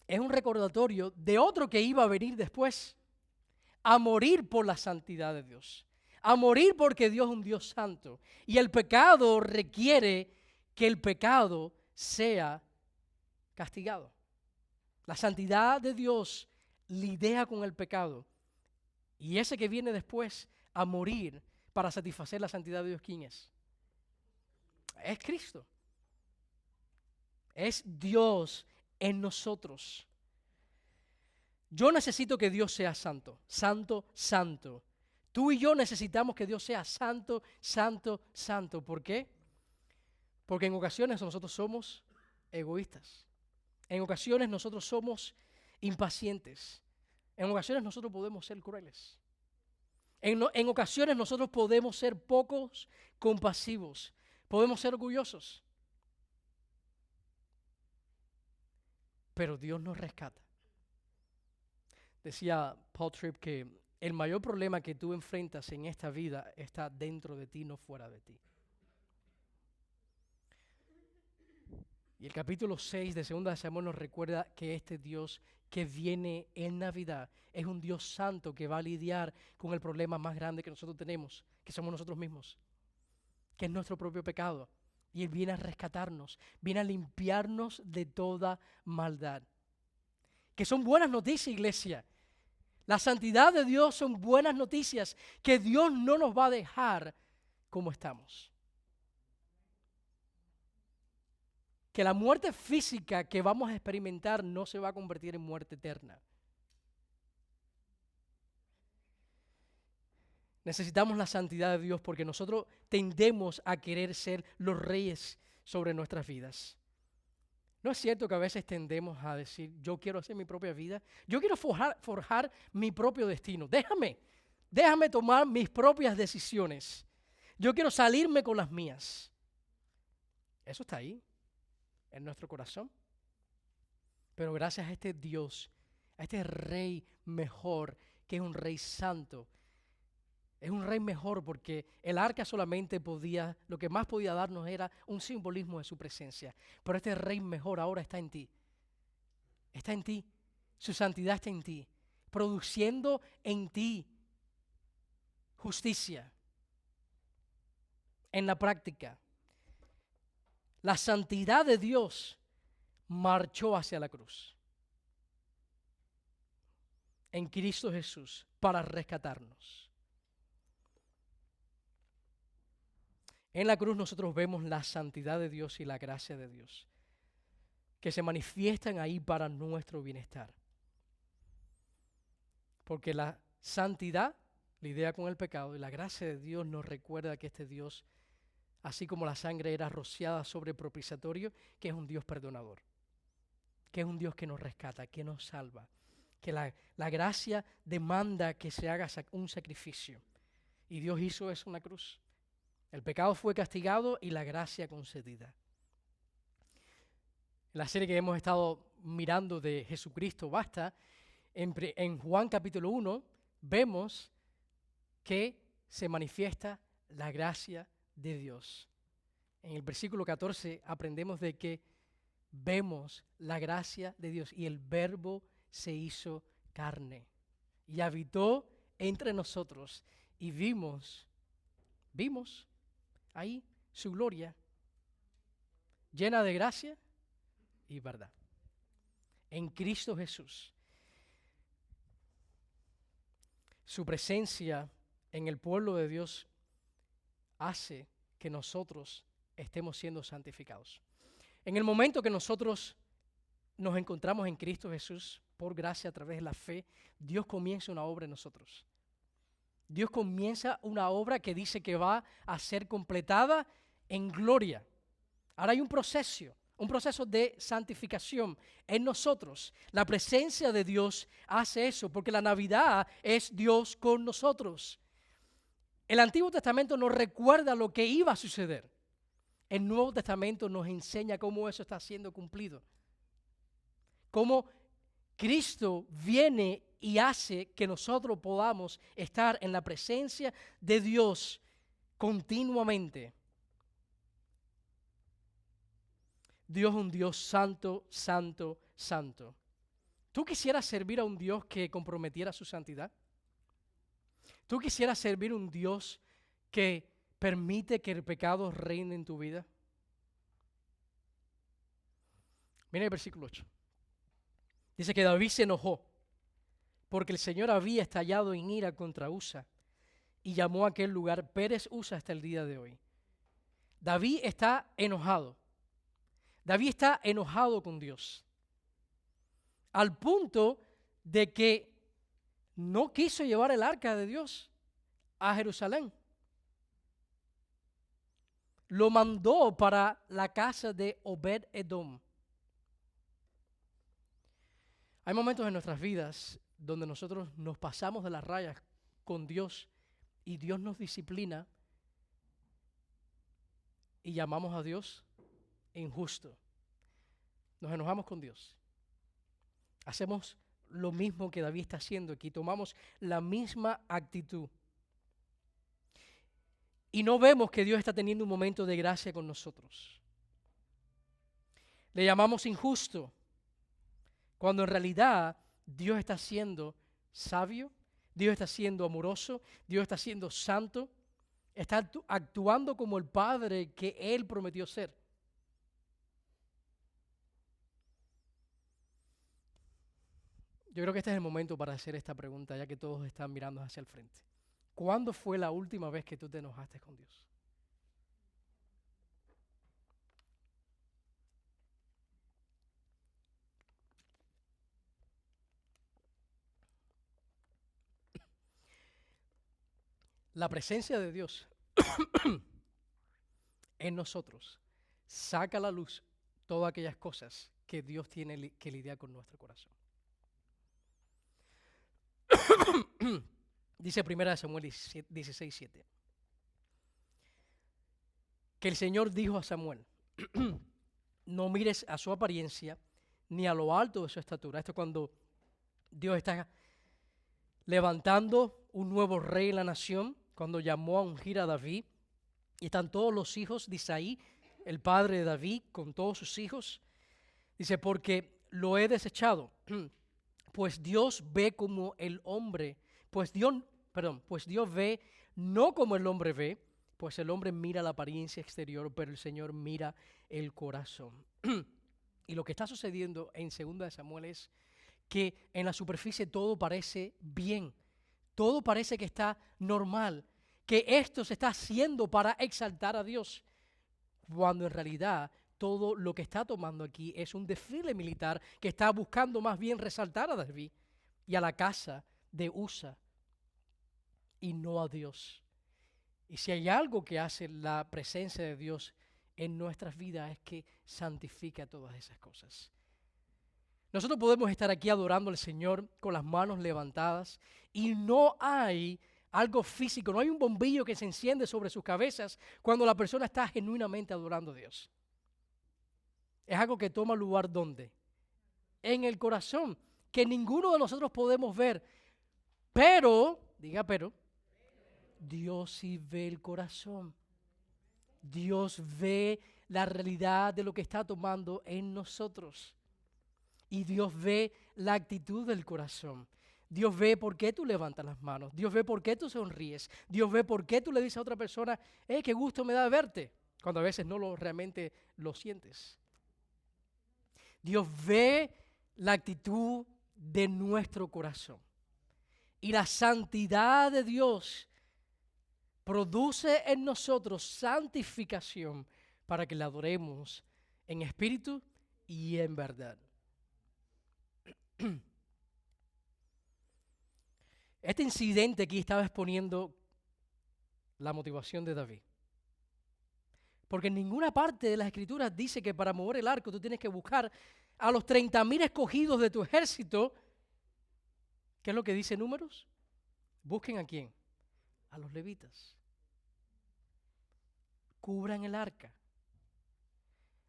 es un recordatorio de otro que iba a venir después, a morir por la santidad de Dios, a morir porque Dios es un Dios santo. Y el pecado requiere que el pecado sea castigado. La santidad de Dios lidia con el pecado. Y ese que viene después a morir para satisfacer la santidad de Dios, ¿quién es? Es Cristo. Es Dios en nosotros. Yo necesito que Dios sea santo, santo, santo. Tú y yo necesitamos que Dios sea santo, santo, santo. ¿Por qué? Porque en ocasiones nosotros somos egoístas. En ocasiones nosotros somos impacientes. En ocasiones nosotros podemos ser crueles. En ocasiones nosotros podemos ser pocos compasivos. Podemos ser orgullosos. Pero Dios nos rescata. Decía Paul Tripp que el mayor problema que tú enfrentas en esta vida está dentro de ti, no fuera de ti. Y el capítulo 6 de 2 de Samuel nos recuerda que este Dios que viene en Navidad es un Dios santo que va a lidiar con el problema más grande que nosotros tenemos, que somos nosotros mismos, que es nuestro propio pecado. Y Él viene a rescatarnos, viene a limpiarnos de toda maldad. Que son buenas noticias, iglesia. La santidad de Dios son buenas noticias, que Dios no nos va a dejar como estamos. Que la muerte física que vamos a experimentar no se va a convertir en muerte eterna. Necesitamos la santidad de Dios porque nosotros tendemos a querer ser los reyes sobre nuestras vidas. ¿No es cierto que a veces tendemos a decir, yo quiero hacer mi propia vida? Yo quiero forjar mi propio destino. Déjame tomar mis propias decisiones. Yo quiero salirme con las mías. Eso está ahí, en nuestro corazón. Pero gracias a este Dios, a este Rey mejor, que es un Rey santo, es un Rey mejor porque el arca solamente lo que más podía darnos era un simbolismo de su presencia. Pero este Rey mejor ahora está en ti. Está en ti. Su santidad está en ti. Produciendo en ti justicia. En la práctica. La santidad de Dios marchó hacia la cruz. En Cristo Jesús para rescatarnos. En la cruz nosotros vemos la santidad de Dios y la gracia de Dios, que se manifiestan ahí para nuestro bienestar. Porque la santidad lidia con el pecado y la gracia de Dios nos recuerda que este Dios, así como la sangre era rociada sobre el propiciatorio, que es un Dios perdonador, que es un Dios que nos rescata, que nos salva, que la gracia demanda que se haga un sacrificio. Y Dios hizo eso en la cruz. El pecado fue castigado y la gracia concedida. En la serie que hemos estado mirando de Jesucristo Basta, en Juan capítulo 1, vemos que se manifiesta la gracia de Dios. En el versículo 14 aprendemos de que vemos la gracia de Dios y el Verbo se hizo carne y habitó entre nosotros y vimos ahí su gloria, llena de gracia y verdad. En Cristo Jesús. Su presencia en el pueblo de Dios hace que nosotros estemos siendo santificados. En el momento que nosotros nos encontramos en Cristo Jesús, por gracia a través de la fe, Dios comienza una obra en nosotros. Dios comienza una obra que dice que va a ser completada en gloria. Ahora hay un proceso de santificación en nosotros. La presencia de Dios hace eso, porque la Navidad es Dios con nosotros. El Antiguo Testamento nos recuerda lo que iba a suceder. El Nuevo Testamento nos enseña cómo eso está siendo cumplido. Cómo Cristo viene y hace que nosotros podamos estar en la presencia de Dios continuamente. Dios es un Dios santo, santo, santo. ¿Tú quisieras servir a un Dios que comprometiera su santidad? ¿Tú quisieras servir a un Dios que permite que el pecado reine en tu vida? Mira el versículo 8. Dice que David se enojó porque el Señor había estallado en ira contra Usa y llamó a aquel lugar Pérez Usa hasta el día de hoy. David está enojado. David está enojado con Dios, al punto de que no quiso llevar el arca de Dios a Jerusalén. Lo mandó para la casa de Obed-Edom. Hay momentos en nuestras vidas donde nosotros nos pasamos de las rayas con Dios y Dios nos disciplina y llamamos a Dios injusto. Nos enojamos con Dios. Hacemos lo mismo que David está haciendo aquí, tomamos la misma actitud. Y no vemos que Dios está teniendo un momento de gracia con nosotros. le llamamos injusto, cuando en realidad Dios está siendo sabio, Dios está siendo amoroso, Dios está siendo santo, está actuando como el Padre que Él prometió ser. Yo creo que este es el momento para hacer esta pregunta, ya que todos están mirando hacia el frente. ¿Cuándo fue la última vez que tú te enojaste con Dios? La presencia de Dios en nosotros saca a la luz todas aquellas cosas que Dios tiene que lidiar con nuestro corazón. Dice 1 Samuel 16:7, que el Señor dijo a Samuel, no mires a su apariencia ni a lo alto de su estatura. Esto es cuando Dios está levantando un nuevo rey en la nación, cuando llamó a ungir a David, y están todos los hijos de Isaí, el padre de David, con todos sus hijos. Dice, porque lo he desechado, pues Dios ve como el hombre, pues Dios ve no como el hombre ve, pues el hombre mira la apariencia exterior, pero el Señor mira el corazón. Y lo que está sucediendo en 2 de Samuel es que en la superficie todo parece bien, todo parece que está normal, que esto se está haciendo para exaltar a Dios, cuando en realidad todo lo que está tomando aquí es un desfile militar que está buscando más bien resaltar a David y a la casa de Usa y no a Dios. Y si hay algo que hace la presencia de Dios en nuestras vidas es que santifica todas esas cosas. Nosotros podemos estar aquí adorando al Señor con las manos levantadas y no hay algo físico, no hay un bombillo que se enciende sobre sus cabezas cuando la persona está genuinamente adorando a Dios. Es algo que toma lugar ¿dónde? En el corazón, que ninguno de nosotros podemos ver. Pero, diga pero, Dios sí ve el corazón. Dios ve la realidad de lo que está tomando en nosotros. Y Dios ve la actitud del corazón. Dios ve por qué tú levantas las manos. Dios ve por qué tú sonríes. Dios ve por qué tú le dices a otra persona, qué gusto me da verte, cuando a veces no realmente lo sientes. Dios ve la actitud de nuestro corazón. Y la santidad de Dios produce en nosotros santificación para que le adoremos en espíritu y en verdad. Este incidente aquí estaba exponiendo la motivación de David. Porque en ninguna parte de las Escrituras dice que para mover el arco tú tienes que buscar a los 30,000 escogidos de tu ejército. ¿Qué es lo que dice Números? Busquen a quién. A los levitas. Cubran el arca.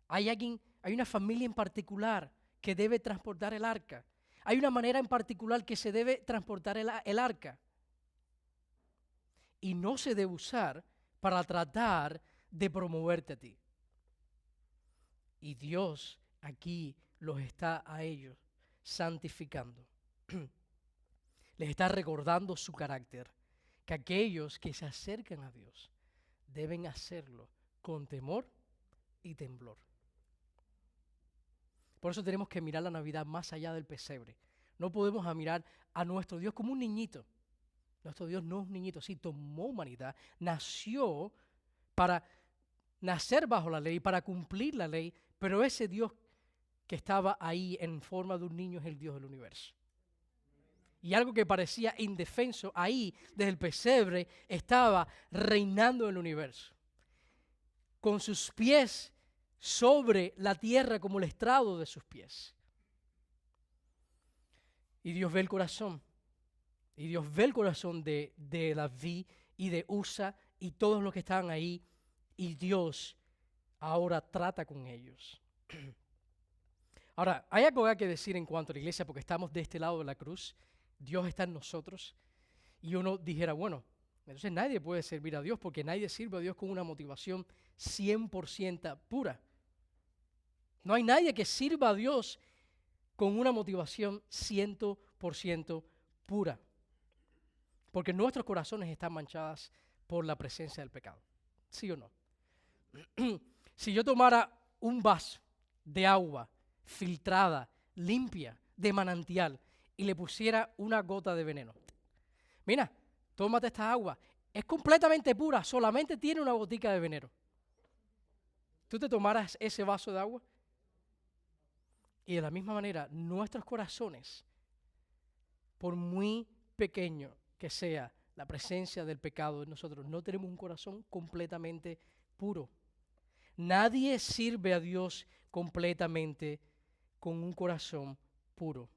Hay una familia en particular que debe transportar el arca. Hay una manera en particular que se debe transportar el arca. Y no se debe usar para tratar de promoverte a ti. Y Dios aquí los está a ellos santificando. Les está recordando su carácter, que aquellos que se acercan a Dios deben hacerlo con temor y temblor. Por eso tenemos que mirar la Navidad más allá del pesebre. No podemos mirar a nuestro Dios como un niñito. Nuestro Dios no es un niñito, sí, tomó humanidad, nació para nacer bajo la ley, para cumplir la ley, pero ese Dios que estaba ahí en forma de un niño es el Dios del universo. Y algo que parecía indefenso, ahí, desde el pesebre, estaba reinando en el universo. Con sus pies sobre la tierra como el estrado de sus pies. Y Dios ve el corazón. Y Dios ve el corazón de David y de Usa y todos los que estaban ahí. Y Dios ahora trata con ellos. Ahora, hay algo que hay que decir en cuanto a la iglesia, porque estamos de este lado de la cruz. Dios está en nosotros. Y uno dijera, bueno, entonces nadie puede servir a Dios porque nadie sirve a Dios con una motivación 100% pura. No hay nadie que sirva a Dios con una motivación 100% pura. Porque nuestros corazones están manchados por la presencia del pecado. ¿Sí o no? Si yo tomara un vaso de agua filtrada, limpia, de manantial, y le pusiera una gota de veneno. Mira, tómate esta agua. Es completamente pura, solamente tiene una gotica de veneno. ¿Tú te tomaras ese vaso de agua? Y de la misma manera, nuestros corazones, por muy pequeño que sea la presencia del pecado en nosotros, no tenemos un corazón completamente puro. Nadie sirve a Dios completamente con un corazón puro.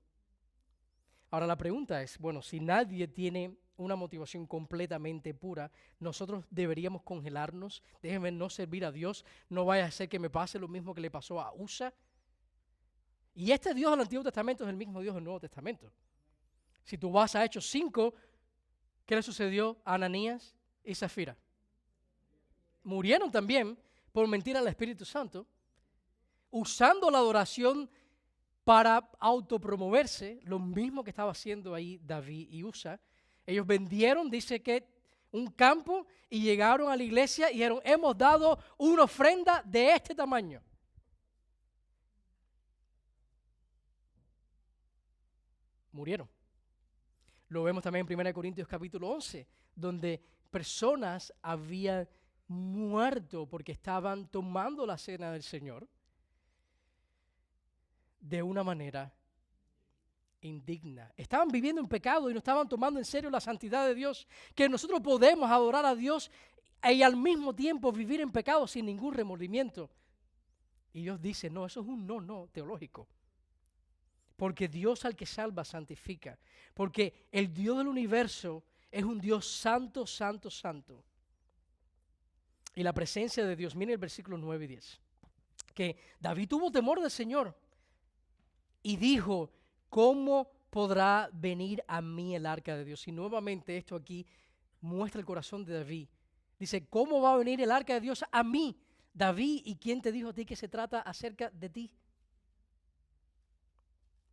Ahora la pregunta es, bueno, si nadie tiene una motivación completamente pura, nosotros deberíamos congelarnos, déjenme no servir a Dios, no vaya a ser que me pase lo mismo que le pasó a Usa. Y este Dios del Antiguo Testamento es el mismo Dios del Nuevo Testamento. Si tú vas a Hechos 5, ¿qué le sucedió a Ananías y Zafira? Murieron también por mentir al Espíritu Santo, usando la adoración para autopromoverse, lo mismo que estaba haciendo ahí David y Usa. Ellos vendieron, dice que un campo, y llegaron a la iglesia y dijeron, hemos dado una ofrenda de este tamaño. Murieron. Lo vemos también en 1 Corintios capítulo 11, donde personas habían muerto porque estaban tomando la cena del Señor de una manera indigna. Estaban viviendo en pecado y no estaban tomando en serio la santidad de Dios, que nosotros podemos adorar a Dios y al mismo tiempo vivir en pecado sin ningún remordimiento. Y Dios dice, no, eso es un no teológico. Porque Dios al que salva santifica. Porque el Dios del universo es un Dios santo, santo, santo. Y la presencia de Dios, miren el versículo 9 y 10. Que David tuvo temor del Señor y dijo, ¿cómo podrá venir a mí el arca de Dios? Y nuevamente esto aquí muestra el corazón de David. Dice, ¿cómo va a venir el arca de Dios a mí? David, ¿y quién te dijo a ti que se trata acerca de ti?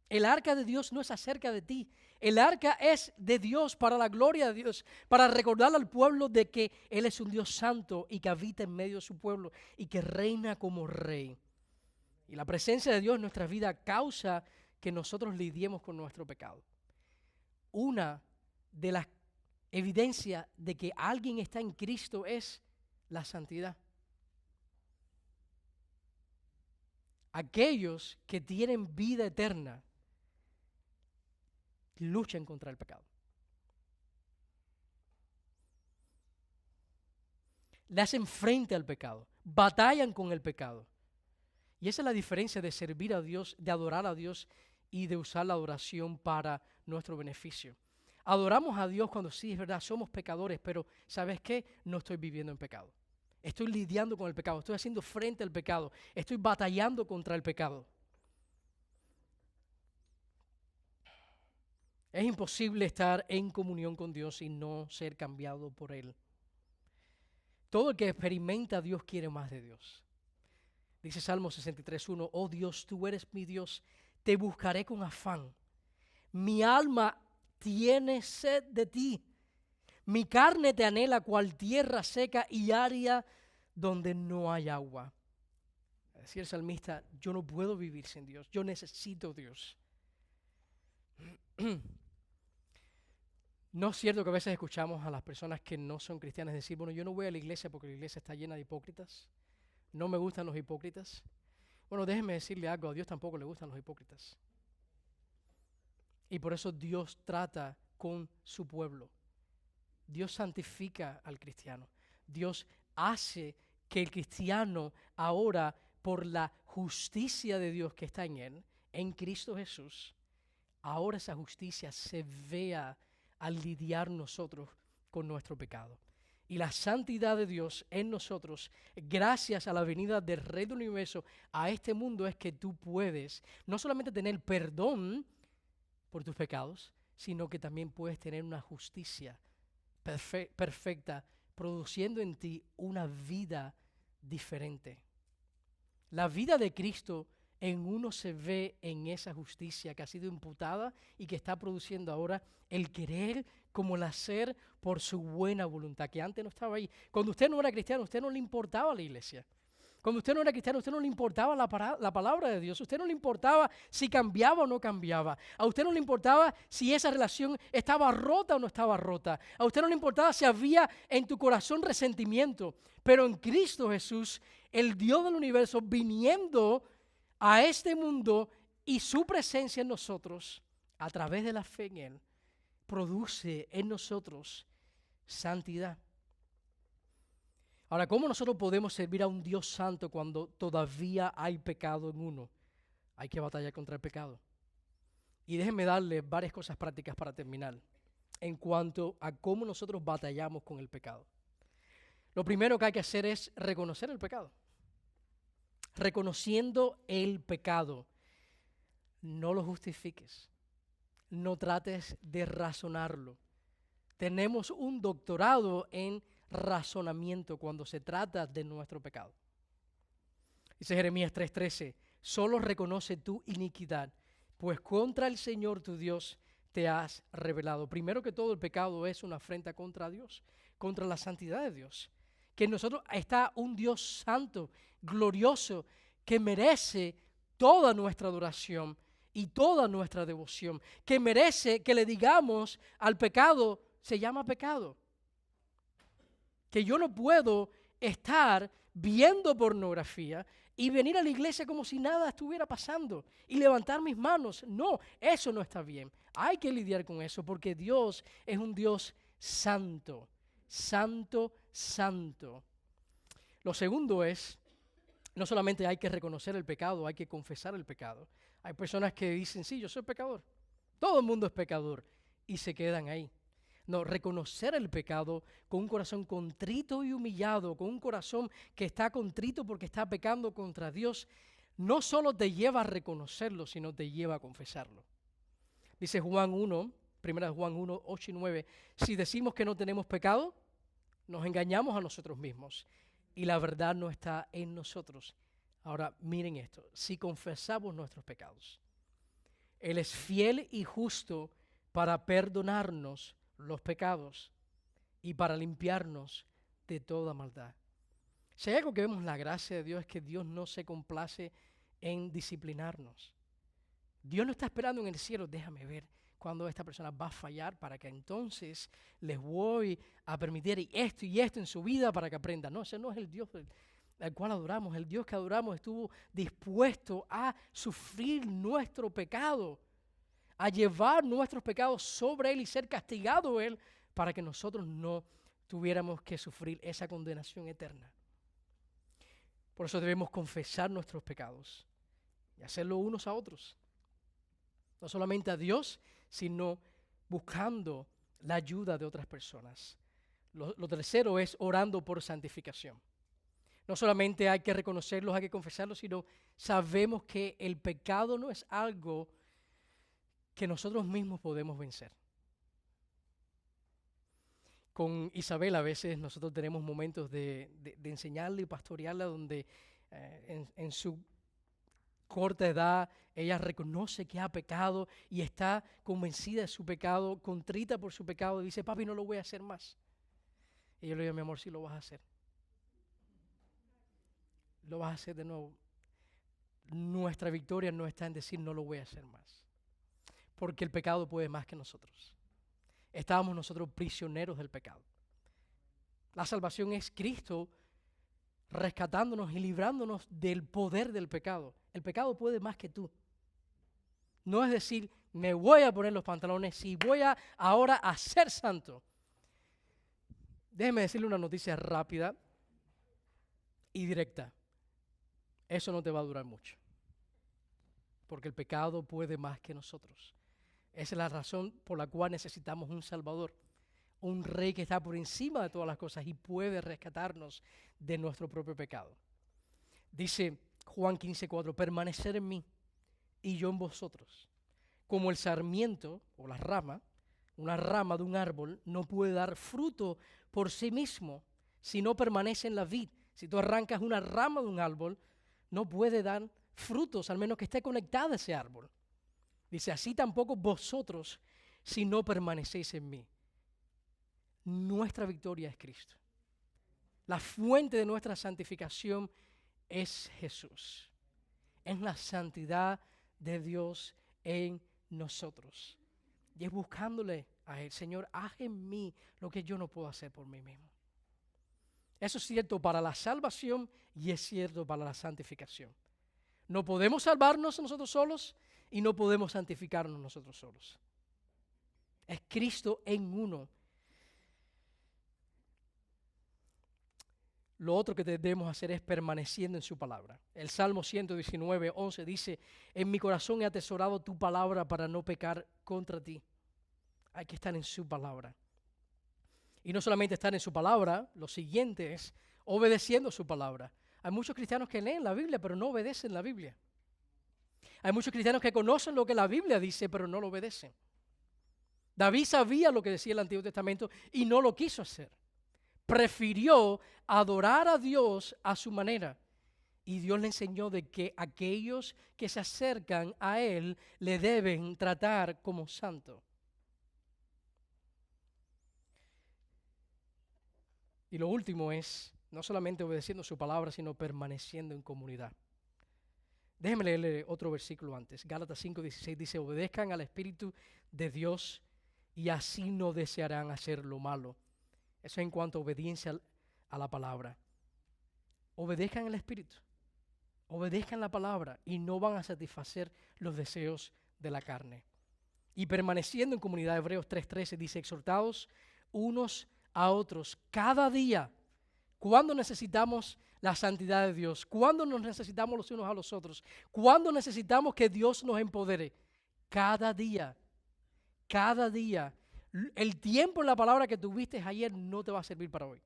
El arca de Dios no es acerca de ti. El arca es de Dios para la gloria de Dios, para recordarle al pueblo de que Él es un Dios santo y que habita en medio de su pueblo y que reina como rey. Y la presencia de Dios en nuestra vida causa que nosotros lidiemos con nuestro pecado. Una de las evidencias de que alguien está en Cristo es la santidad. Aquellos que tienen vida eterna luchan contra el pecado. Le hacen frente al pecado, batallan con el pecado. Y esa es la diferencia de servir a Dios, de adorar a Dios y de usar la adoración para nuestro beneficio. Adoramos a Dios cuando sí, es verdad, somos pecadores, pero ¿sabes qué? No estoy viviendo en pecado. Estoy lidiando con el pecado, estoy haciendo frente al pecado, estoy batallando contra el pecado. Es imposible estar en comunión con Dios y no ser cambiado por Él. Todo el que experimenta a Dios quiere más de Dios. Dice Salmo 63:1, oh Dios, tú eres mi Dios, te buscaré con afán. Mi alma tiene sed de ti. Mi carne te anhela cual tierra seca y árida donde no hay agua. Decía el salmista, yo no puedo vivir sin Dios, yo necesito Dios. No es cierto que a veces escuchamos a las personas que no son cristianas decir, bueno, yo no voy a la iglesia porque la iglesia está llena de hipócritas. No me gustan los hipócritas. Bueno, déjenme decirle algo, a Dios tampoco le gustan los hipócritas. Y por eso Dios trata con su pueblo. Dios santifica al cristiano. Dios hace que el cristiano ahora, por la justicia de Dios que está en él, en Cristo Jesús, ahora esa justicia se vea al lidiar nosotros con nuestro pecado. Y la santidad de Dios en nosotros, gracias a la venida del Rey del Universo a este mundo, es que tú puedes no solamente tener perdón por tus pecados, sino que también puedes tener una justicia perfecta, produciendo en ti una vida diferente. La vida de Cristo en uno se ve en esa justicia que ha sido imputada y que está produciendo ahora el querer como el hacer por su buena voluntad, que antes no estaba ahí. Cuando usted no era cristiano, a usted no le importaba la iglesia. Cuando usted no era cristiano, a usted no le importaba la palabra de Dios. A usted no le importaba si cambiaba o no cambiaba. A usted no le importaba si esa relación estaba rota o no estaba rota. A usted no le importaba si había en tu corazón resentimiento. Pero en Cristo Jesús, el Dios del universo, viniendo a este mundo y su presencia en nosotros, a través de la fe en Él, produce en nosotros santidad. Ahora, ¿cómo nosotros podemos servir a un Dios santo cuando todavía hay pecado en uno? Hay que batallar contra el pecado. Y déjenme darle varias cosas prácticas para terminar en cuanto a cómo nosotros batallamos con el pecado. Lo primero que hay que hacer es reconocer el pecado. Reconociendo el pecado, no lo justifiques, no trates de razonarlo. Tenemos un doctorado en razonamiento cuando se trata de nuestro pecado. Dice Jeremías 3:13, solo reconoce tu iniquidad, pues contra el Señor tu Dios te has rebelado. Primero que todo, el pecado es una afrenta contra Dios, contra la santidad de Dios. Que en nosotros está un Dios santo, glorioso, que merece toda nuestra adoración y toda nuestra devoción, que merece que le digamos al pecado, se llama pecado. Que yo no puedo estar viendo pornografía y venir a la iglesia como si nada estuviera pasando y levantar mis manos. No, eso no está bien. Hay que lidiar con eso porque Dios es un Dios santo, santo, santo. Lo segundo es, no solamente hay que reconocer el pecado, hay que confesar el pecado. Hay personas que dicen, sí, yo soy pecador. Todo el mundo es pecador y se quedan ahí. No, reconocer el pecado con un corazón contrito y humillado, con un corazón que está contrito porque está pecando contra Dios, no solo te lleva a reconocerlo, sino te lleva a confesarlo. Dice Juan 1, 1 Juan 1, 8 y 9, si decimos que no tenemos pecado, nos engañamos a nosotros mismos y la verdad no está en nosotros. Ahora miren esto, si confesamos nuestros pecados, Él es fiel y justo para perdonarnos los pecados y para limpiarnos de toda maldad. Si hay algo que vemos en la gracia de Dios es que Dios no se complace en disciplinarnos. Dios no está esperando en el cielo, déjame ver cuándo esta persona va a fallar para que entonces les voy a permitir esto y esto en su vida para que aprenda. No, ese no es el Dios al cual adoramos. El Dios que adoramos estuvo dispuesto a sufrir nuestro pecado, a llevar nuestros pecados sobre Él y ser castigado Él para que nosotros no tuviéramos que sufrir esa condenación eterna. Por eso debemos confesar nuestros pecados y hacerlo unos a otros. No solamente a Dios, sino buscando la ayuda de otras personas. Lo tercero es orando por santificación. No solamente hay que reconocerlos, hay que confesarlos, sino sabemos que el pecado no es algo que nosotros mismos podemos vencer. Con Isabel a veces nosotros tenemos momentos de enseñarle y pastorearla donde en su corta edad ella reconoce que ha pecado y está convencida de su pecado, contrita por su pecado y dice, papi, no lo voy a hacer más. Y yo le digo, mi amor, sí lo vas a hacer. Lo vas a hacer de nuevo. Nuestra victoria no está en decir no lo voy a hacer más. Porque el pecado puede más que nosotros. Estábamos nosotros prisioneros del pecado. La salvación es Cristo rescatándonos y librándonos del poder del pecado. El pecado puede más que tú. No es decir, me voy a poner los pantalones y voy ahora a ser santo. Déjeme decirle una noticia rápida y directa. Eso no te va a durar mucho. Porque el pecado puede más que nosotros. Esa es la razón por la cual necesitamos un Salvador, un Rey que está por encima de todas las cosas y puede rescatarnos de nuestro propio pecado. Dice Juan 15:4, permanecer en mí y yo en vosotros. Como el sarmiento o la rama, una rama de un árbol no puede dar fruto por sí mismo si no permanece en la vid. Si tú arrancas una rama de un árbol, no puede dar frutos, al menos que esté conectada a ese árbol. Dice, así tampoco vosotros si no permanecéis en mí. Nuestra victoria es Cristo. La fuente de nuestra santificación es Jesús. Es la santidad de Dios en nosotros. Y es buscándole a Él, Señor, haz en mí lo que yo no puedo hacer por mí mismo. Eso es cierto para la salvación y es cierto para la santificación. No podemos salvarnos nosotros solos y no podemos santificarnos nosotros solos. Es Cristo en uno. Lo otro que debemos hacer es permaneciendo en su palabra. El Salmo 119, 11 dice, en mi corazón he atesorado tu palabra para no pecar contra ti. Hay que estar en su palabra. Y no solamente estar en su palabra, lo siguiente es obedeciendo su palabra. Hay muchos cristianos que leen la Biblia, pero no obedecen la Biblia. Hay muchos cristianos que conocen lo que la Biblia dice, pero no lo obedecen. David sabía lo que decía el Antiguo Testamento y no lo quiso hacer. Prefirió adorar a Dios a su manera. Y Dios le enseñó de que aquellos que se acercan a Él le deben tratar como santo. Y lo último es, no solamente obedeciendo su palabra, sino permaneciendo en comunidad. Déjenme leerle otro versículo antes. Gálatas 5:16 dice, obedezcan al Espíritu de Dios y así no desearán hacer lo malo. Eso en cuanto a obediencia a la palabra. Obedezcan al Espíritu. Obedezcan la palabra y no van a satisfacer los deseos de la carne. Y permaneciendo en comunidad, Hebreos 3:13 dice, exhortados unos a otros cada día. ¿Cuándo necesitamos la santidad de Dios? ¿Cuándo nos necesitamos los unos a los otros? ¿Cuándo necesitamos que Dios nos empodere? Cada día. Cada día. El tiempo en la palabra que tuviste ayer no te va a servir para hoy.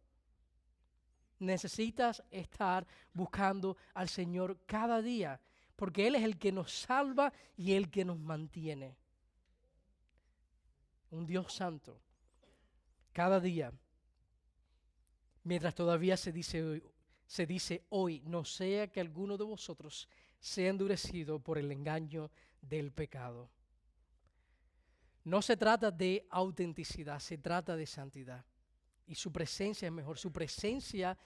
Necesitas estar buscando al Señor cada día, porque Él es el que nos salva y el que nos mantiene. Un Dios santo. Cada día, mientras todavía se dice hoy, no sea que alguno de vosotros sea endurecido por el engaño del pecado. No se trata de autenticidad, se trata de santidad. Y su presencia es mejor. Su presencia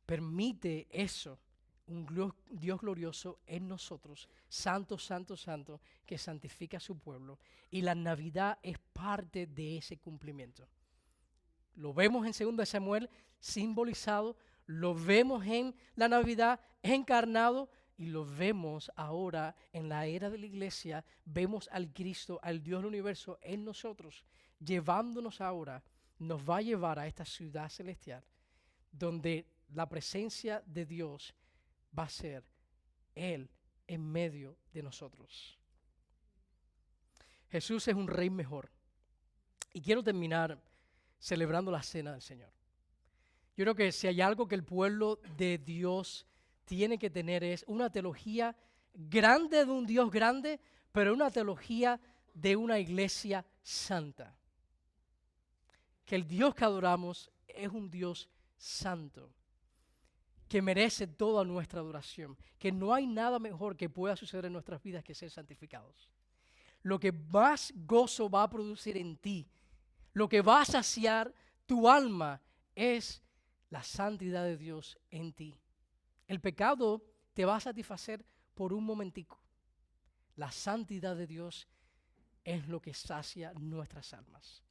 permite eso. Un Dios glorioso en nosotros, santo, santo, santo, que santifica a su pueblo. Y la Navidad es parte de ese cumplimiento. Lo vemos en 2 Samuel simbolizado, lo vemos en la Navidad encarnado y lo vemos ahora en la era de la iglesia. Vemos al Cristo, al Dios del universo en nosotros, llevándonos ahora, nos va a llevar a esta ciudad celestial, donde la presencia de Dios va a ser Él en medio de nosotros. Jesús es un rey mejor. Y quiero terminar celebrando la cena del Señor. Yo creo que si hay algo que el pueblo de Dios tiene que tener es una teología grande de un Dios grande, pero una teología de una iglesia santa. Que el Dios que adoramos es un Dios santo, que merece toda nuestra adoración, que no hay nada mejor que pueda suceder en nuestras vidas que ser santificados. Lo que más gozo va a producir en ti, lo que va a saciar tu alma es la santidad de Dios en ti. El pecado te va a satisfacer por un momentico. La santidad de Dios es lo que sacia nuestras almas.